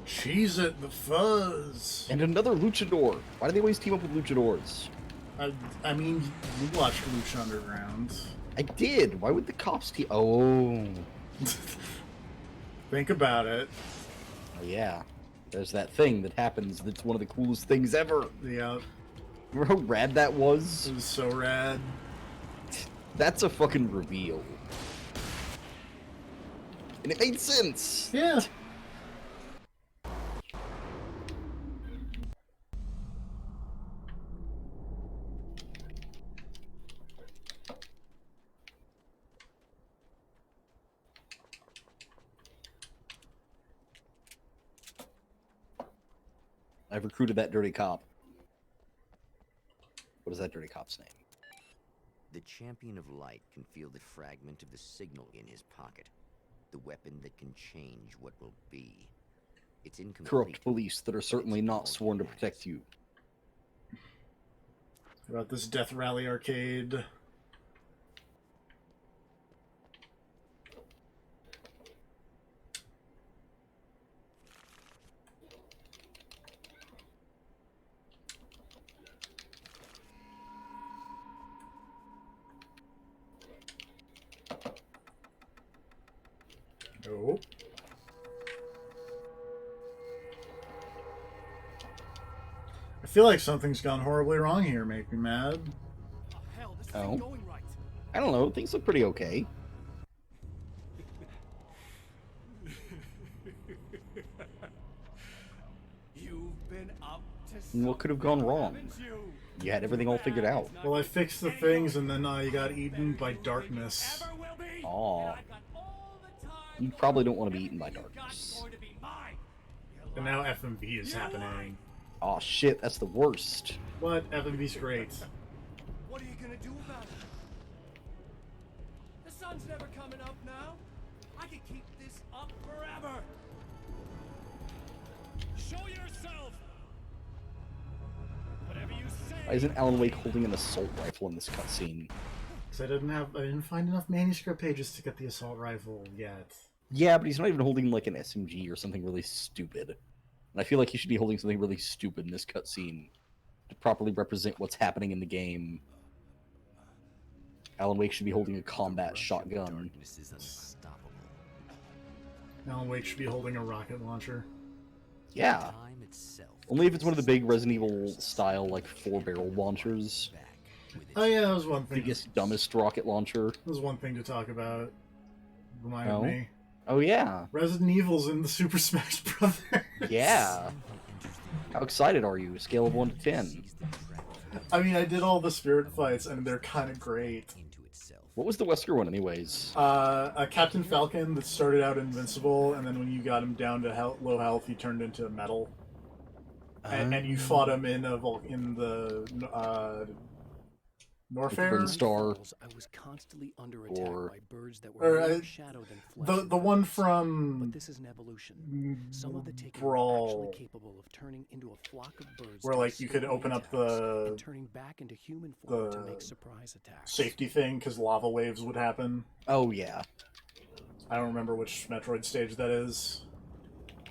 Cheese it, the fuzz. And another luchador. Why do they always team up with luchadors? I mean, you watched Lucha Underground. I did. Why would the cops team? Oh. Think about it. Oh, yeah. There's that thing that happens that's one of the coolest things ever. Yeah, Remember how rad that was? it was so rad. That's a fucking reveal. And it made sense. Yeah. I've recruited that dirty cop. What is that dirty cop's name? The Champion of Light can feel the fragment of the signal in his pocket. The weapon that can change what will be. It's incomplete. Corrupt police that are certainly It's not all sworn to he has. protect you. About this Death Rally arcade. Nope. I feel like something's gone horribly wrong here, make me mad. Oh, hell, this Oh. isn't going right. I don't know. Things look pretty okay. And what could have gone wrong? You had everything all figured out. Well, I fixed the things, and then you got eaten by darkness. Aw. You probably don't want to be eaten by darkness. And now FMV is happening. Aw, shit, that's the worst. But FMV's great. What are you gonna do about it? The sun's never coming up now. I can keep this up forever. Show yourself. Whatever you say. Why isn't Alan Wake holding an assault rifle in this cutscene? Because I didn't find enough manuscript pages to get the assault rifle yet. Yeah, but he's not even holding like an SMG or something really stupid. And I feel like he should be holding something really stupid in this cutscene to properly represent what's happening in the game. Alan Wake should be holding a combat shotgun. Darkness is unstoppable. Alan Wake should be holding a rocket launcher. Yeah. Time itself Only if it's one of the big Resident Evil style like 4-barrel launchers. back with its Oh yeah, that was one thing. Biggest, dumbest rocket launcher. That was one thing to talk about. Reminded Oh? me. Oh yeah. Resident Evil's in the Super Smash Brothers. Yeah. How excited are you? Scale of 1 to 10. sees the trap I mean, I did all the spirit fights, and they're kind of great. into itself. What was the Wesker one anyways? A Captain Falcon that started out invincible, and then when you got him down to low health, he turned into metal. And you fought him in the Norfair. Burn Star. I was constantly under attack Or- by birds that or, were more shadow than flesh. The one But from this is an evolution. Some of the taken Brawl. are actually capable of turning into a flock of birds, where to like you could escape open up attacks, the and turning back into human form to the make surprise attacks. safety thing because lava waves would happen. Oh yeah. I don't remember which Metroid stage that is.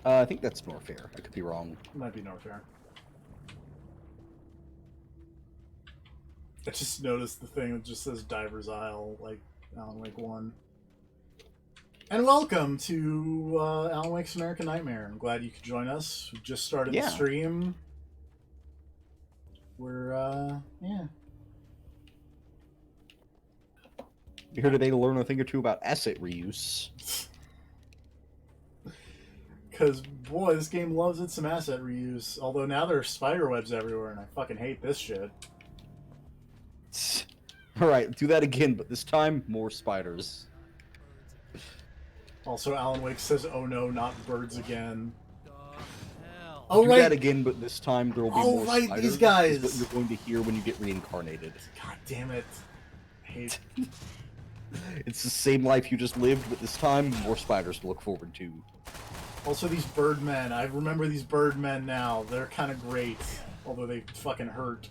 I think that's Norfair. I could be wrong. It might be Norfair. I just noticed the thing that just says Diver's Isle, like Alan Wake 1. And welcome to Alan Wake's American Nightmare. I'm glad you could join us. We just started Yeah. the stream. We're, yeah. We're here today to learn a thing or two about asset reuse. Because, boy, this game loves its some asset reuse. Although now there are spider webs everywhere, and I fucking hate this shit. Alright, do that again, but this time, more spiders. Also, Alan Wake says, oh no, not birds again. Hell. Oh, do right! that again, but this time there will be Oh, more right, spiders. these guys! Is what you're going to hear when you get reincarnated. God damn it. I hate... It's the same life you just lived, but this time, more spiders to look forward to. Also, these birdmen. I remember these birdmen now. They're kind of great. Although they fucking hurt.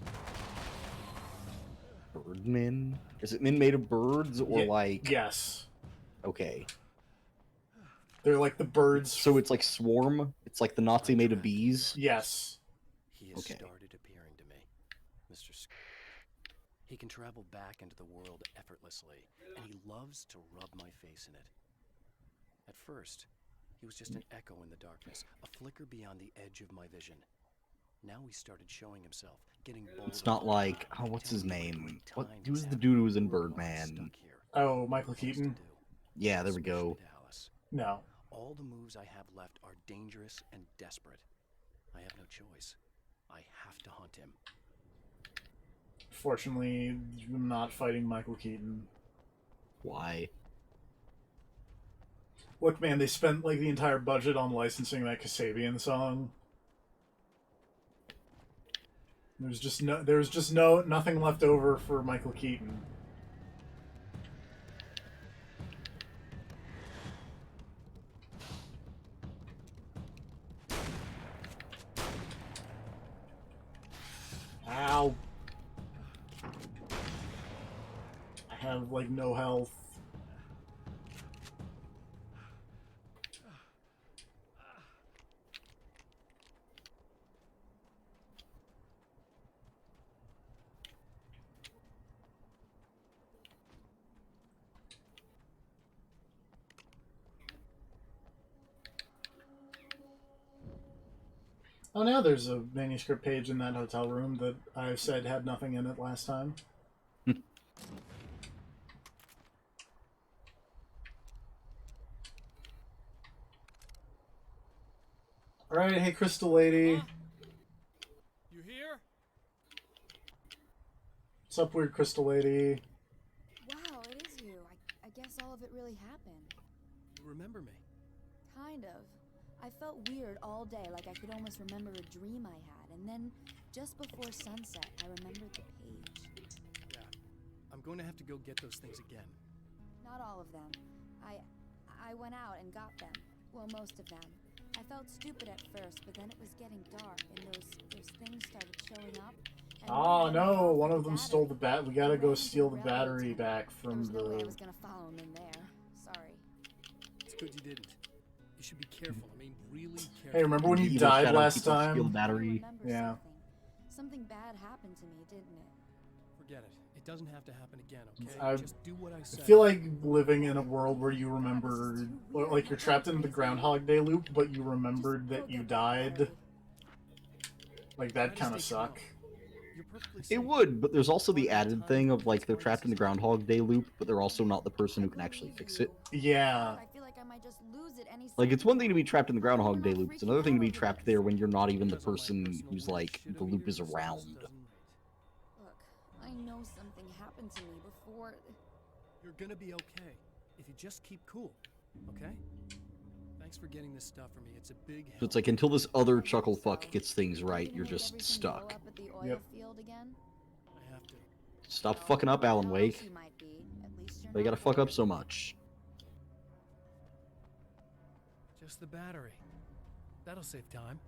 Birdmen? Is it men made of birds, or like... Yes. Okay. They're like the birds. So it's like Swarm? It's like the Nazi made of bees? Yes. He has Okay. started appearing to me, Mr. He can travel back into the world effortlessly, and he loves to rub my face in it. At first, he was just an echo in the darkness, a flicker beyond the edge of my vision. Now he started showing himself, getting bolder. It's not like... Oh, what's his name? What? Who's the dude who was in Birdman? Oh, Michael Keaton? Yeah, there we go. No. All the moves I have left are dangerous and desperate. I have no choice. I have to hunt him. Fortunately, I'm not fighting Michael Keaton. Why? Look, man, they spent like the entire budget on licensing that Kasabian song. There's just nothing left over for Michael Keaton. Ow. I have like no health. Oh, now there's a manuscript page in that hotel room that I said had nothing in it last time. Alright, hey Crystal Lady. You What's up, weird crystal lady? Wow, it is you. I guess all of it really happened. You remember me? Kind of. I felt weird all day, like I could almost remember a dream I had, and then just before sunset, I remembered the page. Yeah. I'm going to have to go get those things again. Not all of them. I went out and got them. Well, most of them. I felt stupid at first, but then it was getting dark, and those things started showing up. And Oh one no, one of the them stole the bat. We gotta go ran to steal the railway battery tunnel. back from There was no way I the. was gonna follow him in there. Sorry. It's good you didn't. You should be careful. I mean, really careful. Hey, remember when you Evil died shadow last people steal the time? battery. Yeah. Something bad happened to me, didn't it? Forget it. It doesn't have to happen again, okay? I Just do what I I said. feel like living in a world where you remember, like you're trapped in the Groundhog Day loop, but you remembered that you died. Like that kind of suck. You're perfectly safe. It would, but there's also the added thing of like they're trapped in the Groundhog Day loop, but they're also not the person who can actually fix it. Yeah. I feel like I might just lose it any Like it's second one thing to now. be trapped in the Groundhog Day loop; it's another thing to be trapped there when you're not even the Because all my person personal who's weird like shit the over loop here is just around. doesn't rate. Look, I know something happened to me before. You're gonna be okay if you just keep cool, okay? Thanks for getting this stuff for me. It's a big help. So it's like until this other chuckle fuck So, gets things Are you right, gonna you're make just everything blow stuck. up at the oil Yep. field again? I have to. Stop Well, fucking up, who Alan knows, Wake. you might be. At least you're They gotta not fuck up bored. so much. Just the battery. That'll save time.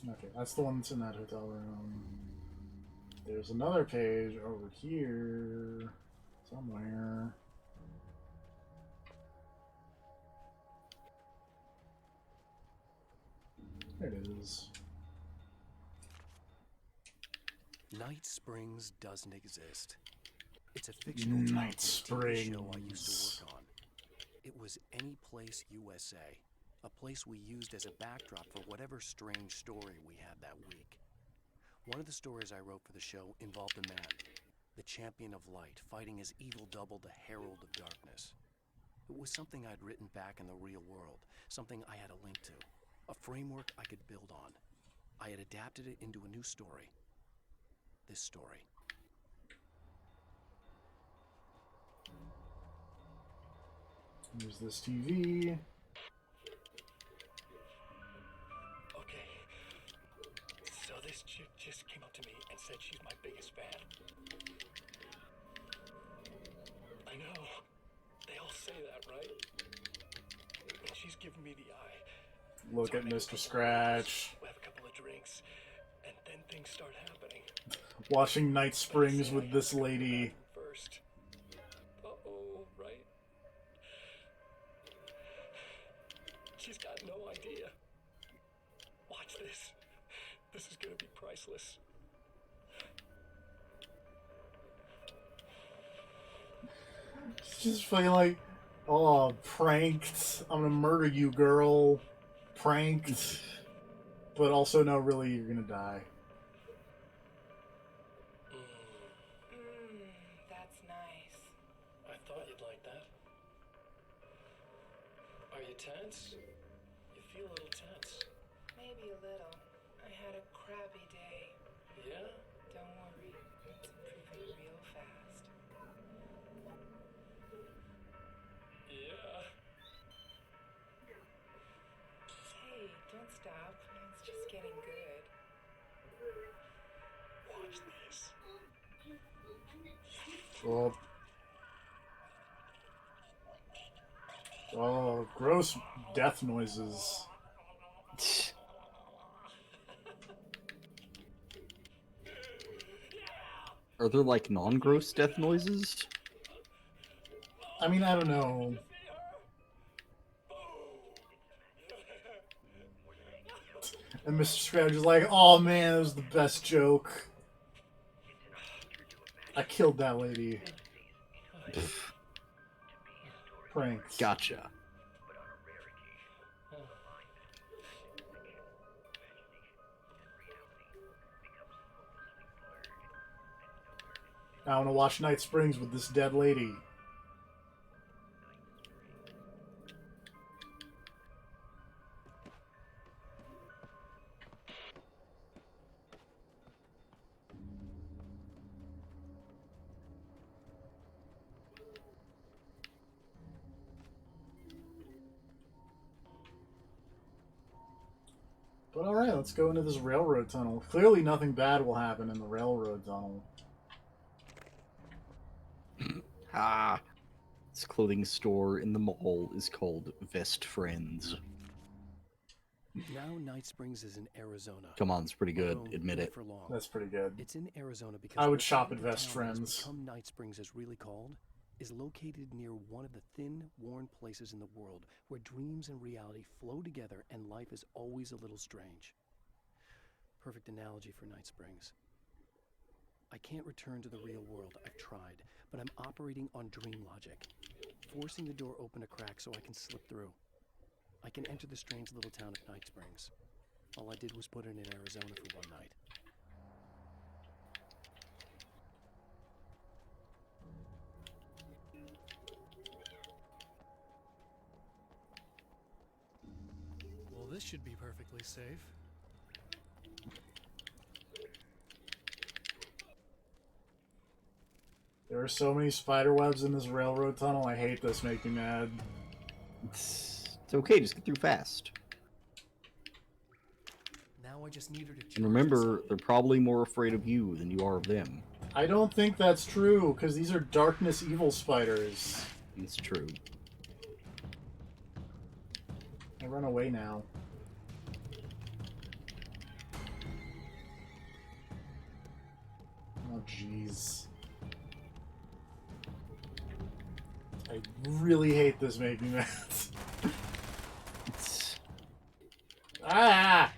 Okay, that's the one that's in that hotel room. There's another page over here somewhere. There it is. Night Springs doesn't exist. It's a fictional Night title for a TV show I used Springs. to work on. It was Any Place USA, a place we used as a backdrop for whatever strange story we had that week. One of the stories I wrote for the show involved a man, the champion of light, fighting his evil double, the Herald of Darkness. It was something I'd written back in the real world, something I had a link to, a framework I could build on. I had adapted it into a new story. This story. There's this TV. Okay, so this chick just came up to me and said she's my biggest fan. I know, they all say that, right? And she's giving me the eye. Look So at I make a Mr. couple of Scratch. calls, we have a couple of drinks, and then things start happening. Watching Night Springs with this lady. First. Uh-oh, right? She's got no idea. Watch this. This is gonna be priceless. Just feeling like, oh, pranked. I'm gonna murder you, girl. Pranked. But also, no, really, you're gonna die. That's nice. I thought you'd like that. Are you tense? You feel a little tense. Maybe a little. I had a crappy day. Yeah? Don't worry. It's improving real fast. Yeah. Hey, don't stop. It's just getting good. Watch this. Oh. Oh, gross death noises. Are there like non-gross death noises? I mean, I don't know. And Mr. Scratch is like, oh man, that was the best joke. I killed that lady. Pranked. Gotcha. I want to watch Night Springs with this dead lady. But alright, let's go into this railroad tunnel. Clearly nothing bad will happen in the railroad tunnel. This clothing store in the mall is called Vest Friends. Now Night Springs is in Arizona. Come on, it's pretty good. Although Admit not it. for long. That's pretty good. It's in Arizona because I would the shop at part of Vest town that has Friends. become Night Springs is really called, is located near one of the thin, worn places in the world where dreams and reality flow together and life is always a little strange. Perfect analogy for Night Springs. I can't return to the real world. I've tried, but I'm operating on dream logic, forcing the door open a crack so I can slip through. I can enter the strange little town of Night Springs. All I did was put it in Arizona for one night. Well, this should be perfectly safe. There are so many spider webs in this railroad tunnel. I hate this. Make me mad. It's okay, just get through fast. Now I just need her to And remember, they're probably more afraid of you than you are of them. I don't think that's true, because these are darkness evil spiders. It's true. I run away now. Oh, jeez. I really hate this Make Me Mad. Ah!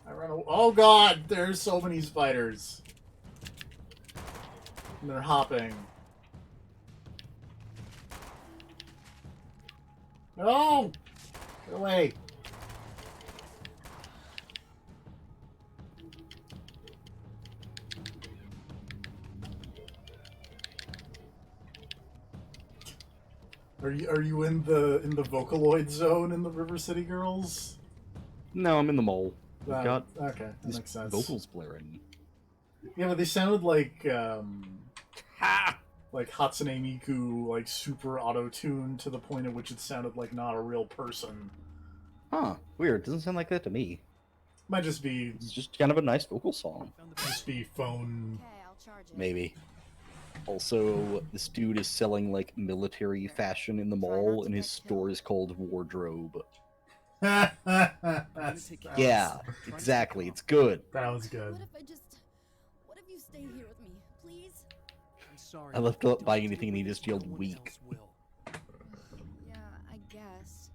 I run away. Oh god, there's so many spiders. And they're hopping. No! Get away. Are you in the Vocaloid zone in the River City Girls? No, I'm in the mole. We've That- got okay, that these makes sense. vocals blaring. Yeah, but they sounded like like Hatsune Miku, like super auto-tuned to the point at which it sounded like not a real person. Huh, weird. Doesn't sound like that to me. Might just be It's just kind of a nice vocal song. just be phone. Okay, I'll charge it. Maybe. Also, this dude is selling like military fashion in the mall, and his store is called Wardrobe. Yeah, exactly. It's good. That was good. What if you stay here with me, please? I'm sorry. I left out buying anything and he just yelled No one weak. else will. Yeah, I guess.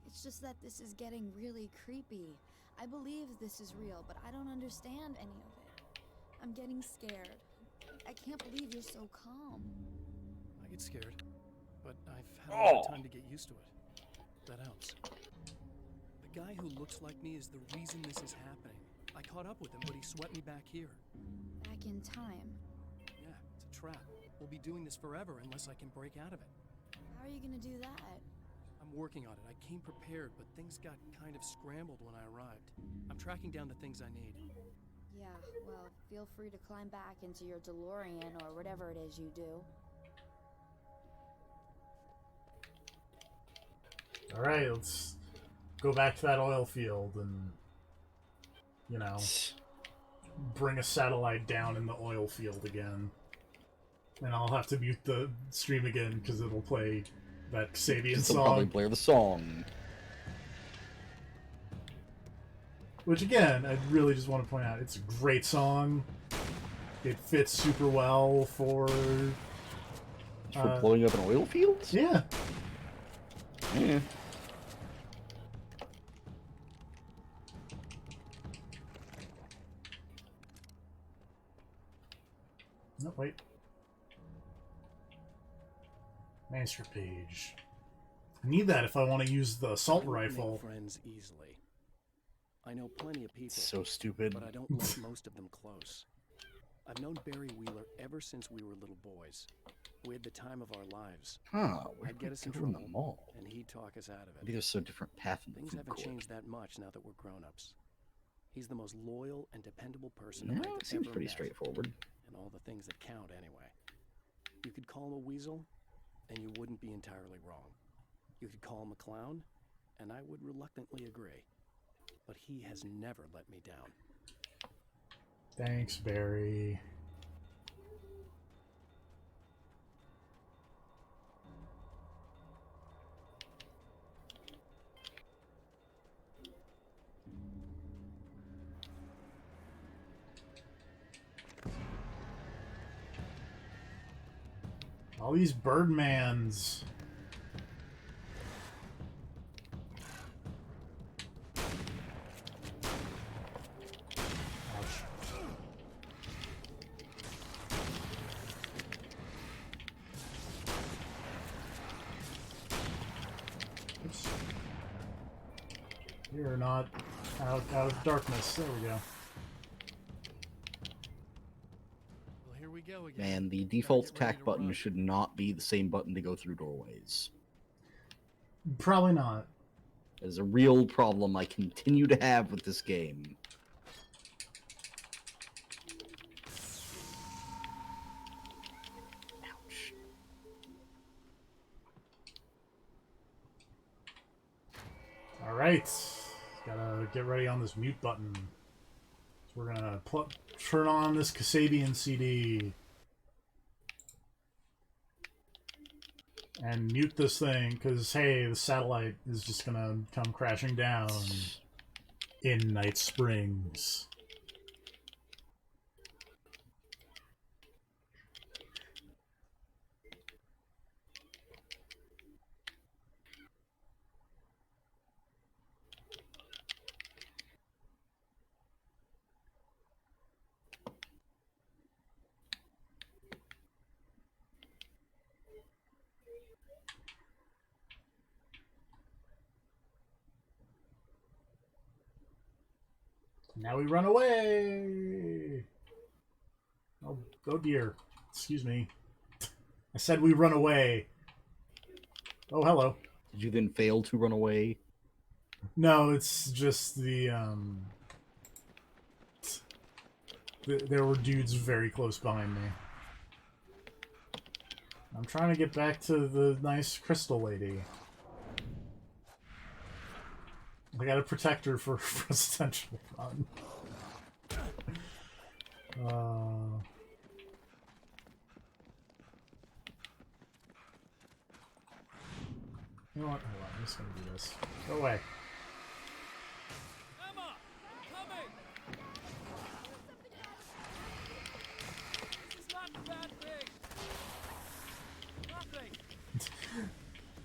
It's just that this is getting really creepy. I believe this is real, but I don't understand any of it. I'm getting scared. I can't believe you're so calm. I get scared, but I've had a lot of time to get used to it. That helps. The guy who looks like me is the reason this is happening. I caught up with him, but he swept me back here. Back in time. Yeah, it's a trap. We'll be doing this forever unless I can break out of it. How are you gonna do that? I'm working on it. I came prepared, but things got kind of scrambled when I arrived. I'm tracking down the things I need. Yeah, well, feel free to climb back into your DeLorean or whatever it is you do. Alright, let's go back to that oil field and, you know, bring a satellite down in the oil field again. And I'll have to mute the stream again because it'll play that Sabian They'll probably song. play the song. Which, again, I really just want to point out, it's a great song. It fits super well for... For blowing up an oil field? Yeah. Yeah. No, wait. Manuscript page. I need that if I want to use the assault I don't rifle. make friends easily. I know plenty of people. So stupid. But I don't let most of them close. I've known Barry Wheeler ever since we were little boys. We had the time of our lives. Huh, where I'd do we get us in go in trouble, the mall? and he'd talk us out of it. Maybe there's a different path in the Things food haven't court. changed that much now that we're grown-ups. He's the most loyal and dependable person Yeah, I've it seems ever pretty met. straightforward. And all the things that count anyway. You could call him a weasel, and you wouldn't be entirely wrong. You could call him a clown, and I would reluctantly agree. But he has never let me down. Thanks, Barry. All these Birdmans. Ouch. Oops. You're not out of darkness. There we go. Well, here we go again. Man, the default attack button should not be the same button to go through doorways. Probably not. That is a real problem I continue to have with this game. Ouch. Alright. Gotta get ready on this mute button. So we're gonna turn on this Kasabian CD. And mute this thing, because, hey, the satellite is just gonna come crashing down in Night Springs. Now we run away! Oh dear. Excuse me. I said we run away. Oh, hello. Did you then fail to run away? No, it's just there were dudes very close behind me. I'm trying to get back to the nice crystal lady. I gotta protect her for presidential run. You know what? Hold on, I'm just gonna do this. Go away. Emma! Coming! This is not the bad thing! Nothing!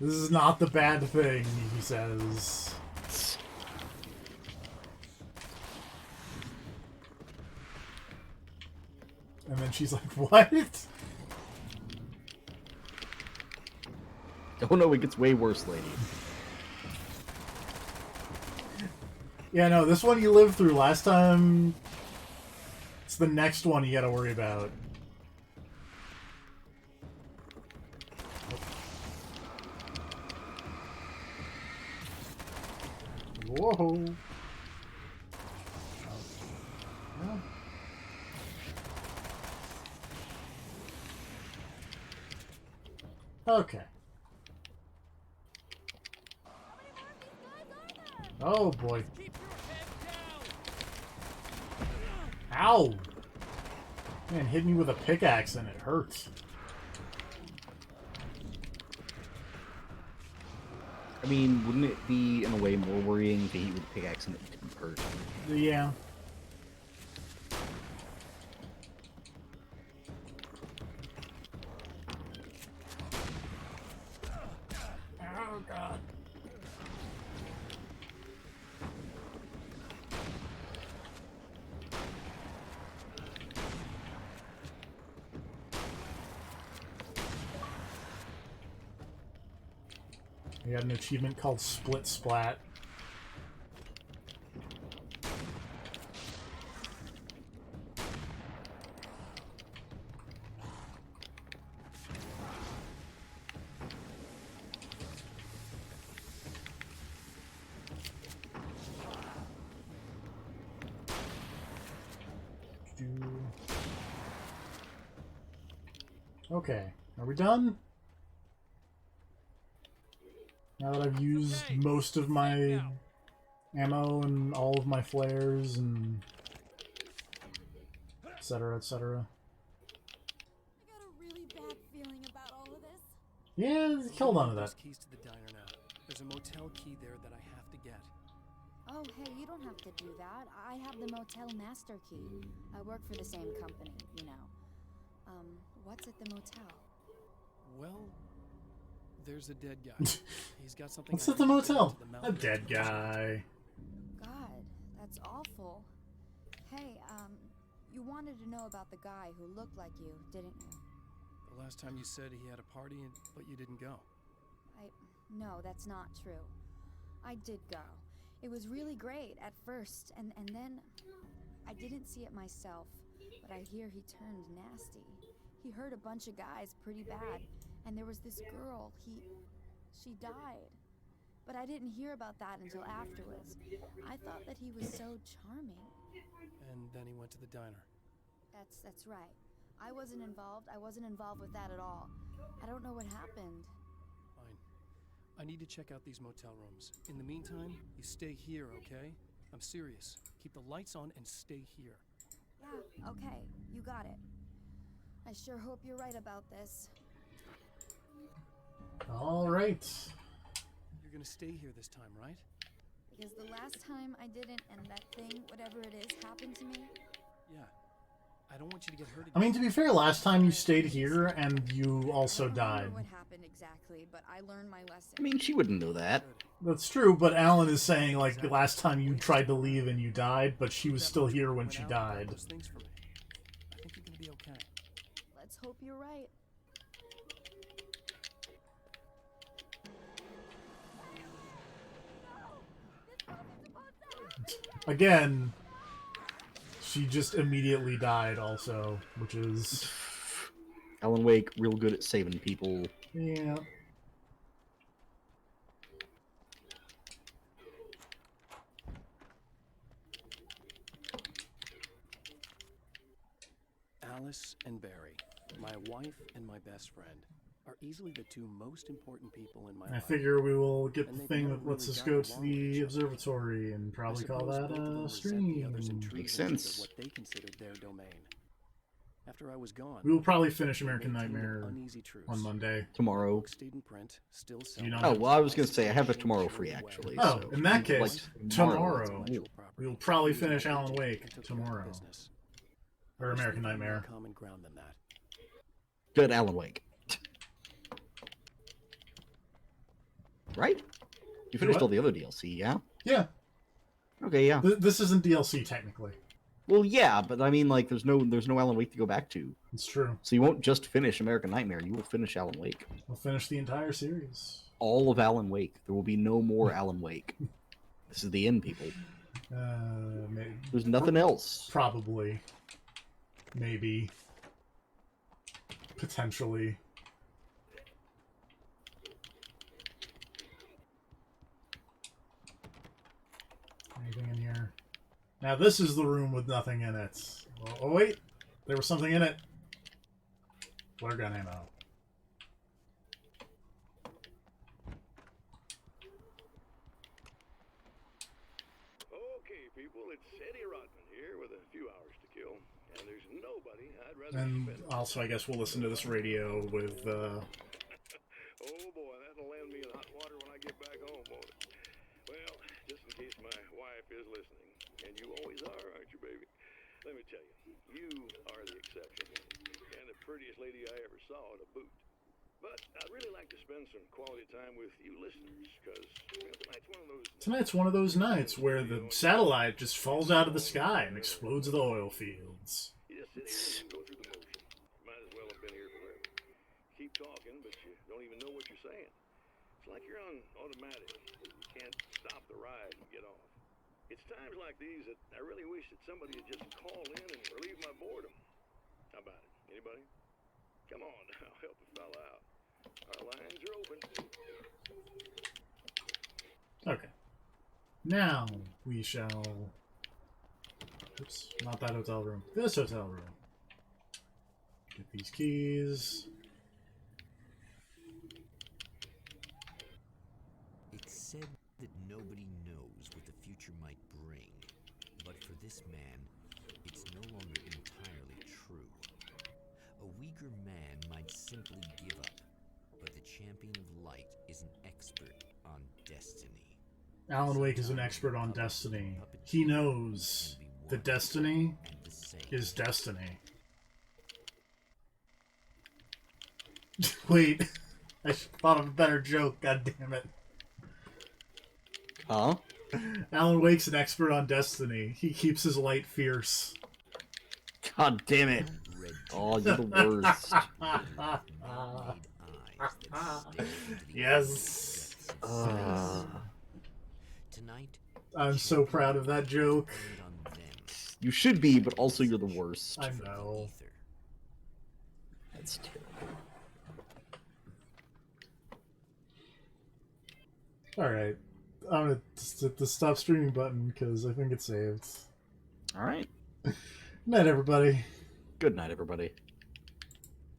This is not the bad thing, he says. And then she's like, what? Oh no, it gets way worse, lady. Yeah, no, this one you lived through. Last time, it's the next one you gotta worry about. Whoa. No. Okay. Oh boy. Ow! Man, hit me with a pickaxe and it hurts. I mean, wouldn't it be, in a way, more worrying to hit with a pickaxe and it didn't hurt? Yeah. Oh, God. We got an achievement called Split Splat. Okay, are we done? Now that I've used most of my ammo and all of my flares and etc. etc. I got a really bad feeling about all of this. Yeah, hold on to that. There's keys to the diner now. There's a motel key there that I have to get. Oh, hey, you don't have to do that. I have the motel master key. I work for the same company, you know. What's at the motel? Well, there's a dead guy. He's got something. What's I at the have to get motel? into the A mountain. dead guy. God, that's awful. Hey, you wanted to know about the guy who looked like you, didn't you? The last time you said he had a party, but you didn't go. No, that's not true. I did go. It was really great at first, and then I didn't see it myself, but I hear he turned nasty. He hurt a bunch of guys pretty bad, and there was this girl, she died. But I didn't hear about that until afterwards. I thought that he was so charming. And then he went to the diner. That's right. I wasn't involved. I wasn't involved with that at all. I don't know what happened. Fine. I need to check out these motel rooms. In the meantime, you stay here, okay? I'm serious. Keep the lights on and stay here. Yeah, okay. You got it. I sure hope you're right about this. All right. You're gonna stay here this time, right? Because the last time I didn't, and that thing, whatever it is, happened to me. Yeah. I don't want you to get hurt again. I mean, to be fair, last time you stayed here and you also I don't died. remember what happened exactly, but I learned my lesson. I mean, she wouldn't know that. That's true, but Alan is saying, like, the last time you tried to leave and you died, but she was still here when she died. Those things for me. I think you're gonna be okay. Let's hope you're right. Again, she just immediately died also, which is... Alan Wake, real good at saving people. Yeah. Alice and Barry, my wife and my best friend, are easily the two most important people in my I life. figure we will get And the they've thing never that lets really us gotten go to along with the each other. observatory and probably I call suppose that both of them a resent the others' stream. intrusions Makes into sense. What they considered their domain. After I was gone, We will probably finish they American maintained an Nightmare uneasy truce. on Monday. Tomorrow. Book stayed in print, still You don't Oh, have- well, I was going to say, I have it tomorrow free, actually. Oh, so in that if you'd like case, to- tomorrow, Ooh. we will probably finish Alan Wake tomorrow. Or American Nightmare. Common ground than that. Good Alan Wake. Right? You finished what? all the other DLC, yeah? Yeah. Okay, yeah. This isn't DLC technically. Well, yeah, but I mean, like, there's no Alan Wake to go back to. It's true. So you won't just finish American Nightmare, you will finish Alan Wake. We'll finish the entire series. All of Alan Wake. There will be no more Alan Wake. This is the end, people. Maybe. There's nothing else. Probably. Maybe. Potentially. Anything in here? Now this is the room with nothing in it. Oh wait, there was something in it. Flare gun ammo. Okay, people, it's Eddie Rodman here with a few hours to kill, and there's nobody I'd rather And spend. also, I guess we'll listen to this radio with. Oh boy, that'll land me in hot water when I get back home, won't it? Well, just in case my wife is listening, and you always are, aren't you, baby? Let me tell you, you are the exception, and the prettiest lady I ever saw to boot. But I'd really like to spend some quality time with you listeners, because Tonight's one of those nights where the satellite just falls out of the sky and explodes the oil fields. you just sit here and go through the motions. Might as well have been here forever. Keep talking, but you don't even know what you're saying. It's like you're on automatic. You can't stop the ride and get off. It's times like these that I really wish that somebody would just call in and relieve my boredom. How about it? Anybody? Come on now, help a fella out. Our lines are open. Okay. Now we shall. Oops, not that hotel room. This hotel room. Get these keys. It's said that nobody knows what the future might bring, but for this man, it's no longer entirely true. A weaker man might simply give up, but the champion of light is an expert on destiny. Alan Wake is an expert on destiny. He knows that destiny is destiny. Wait, I should have thought of a better joke, god damn it. Huh? Alan Wake's an expert on destiny. He keeps his light fierce. God damn it. Oh, you're the worst. Yes. Tonight, I'm so proud of that joke. You should be, but also you're the worst. I know. That's terrible. Alright. I'm gonna just hit the stop streaming button because I think it's saved. Alright. Night, everybody. Good night, everybody.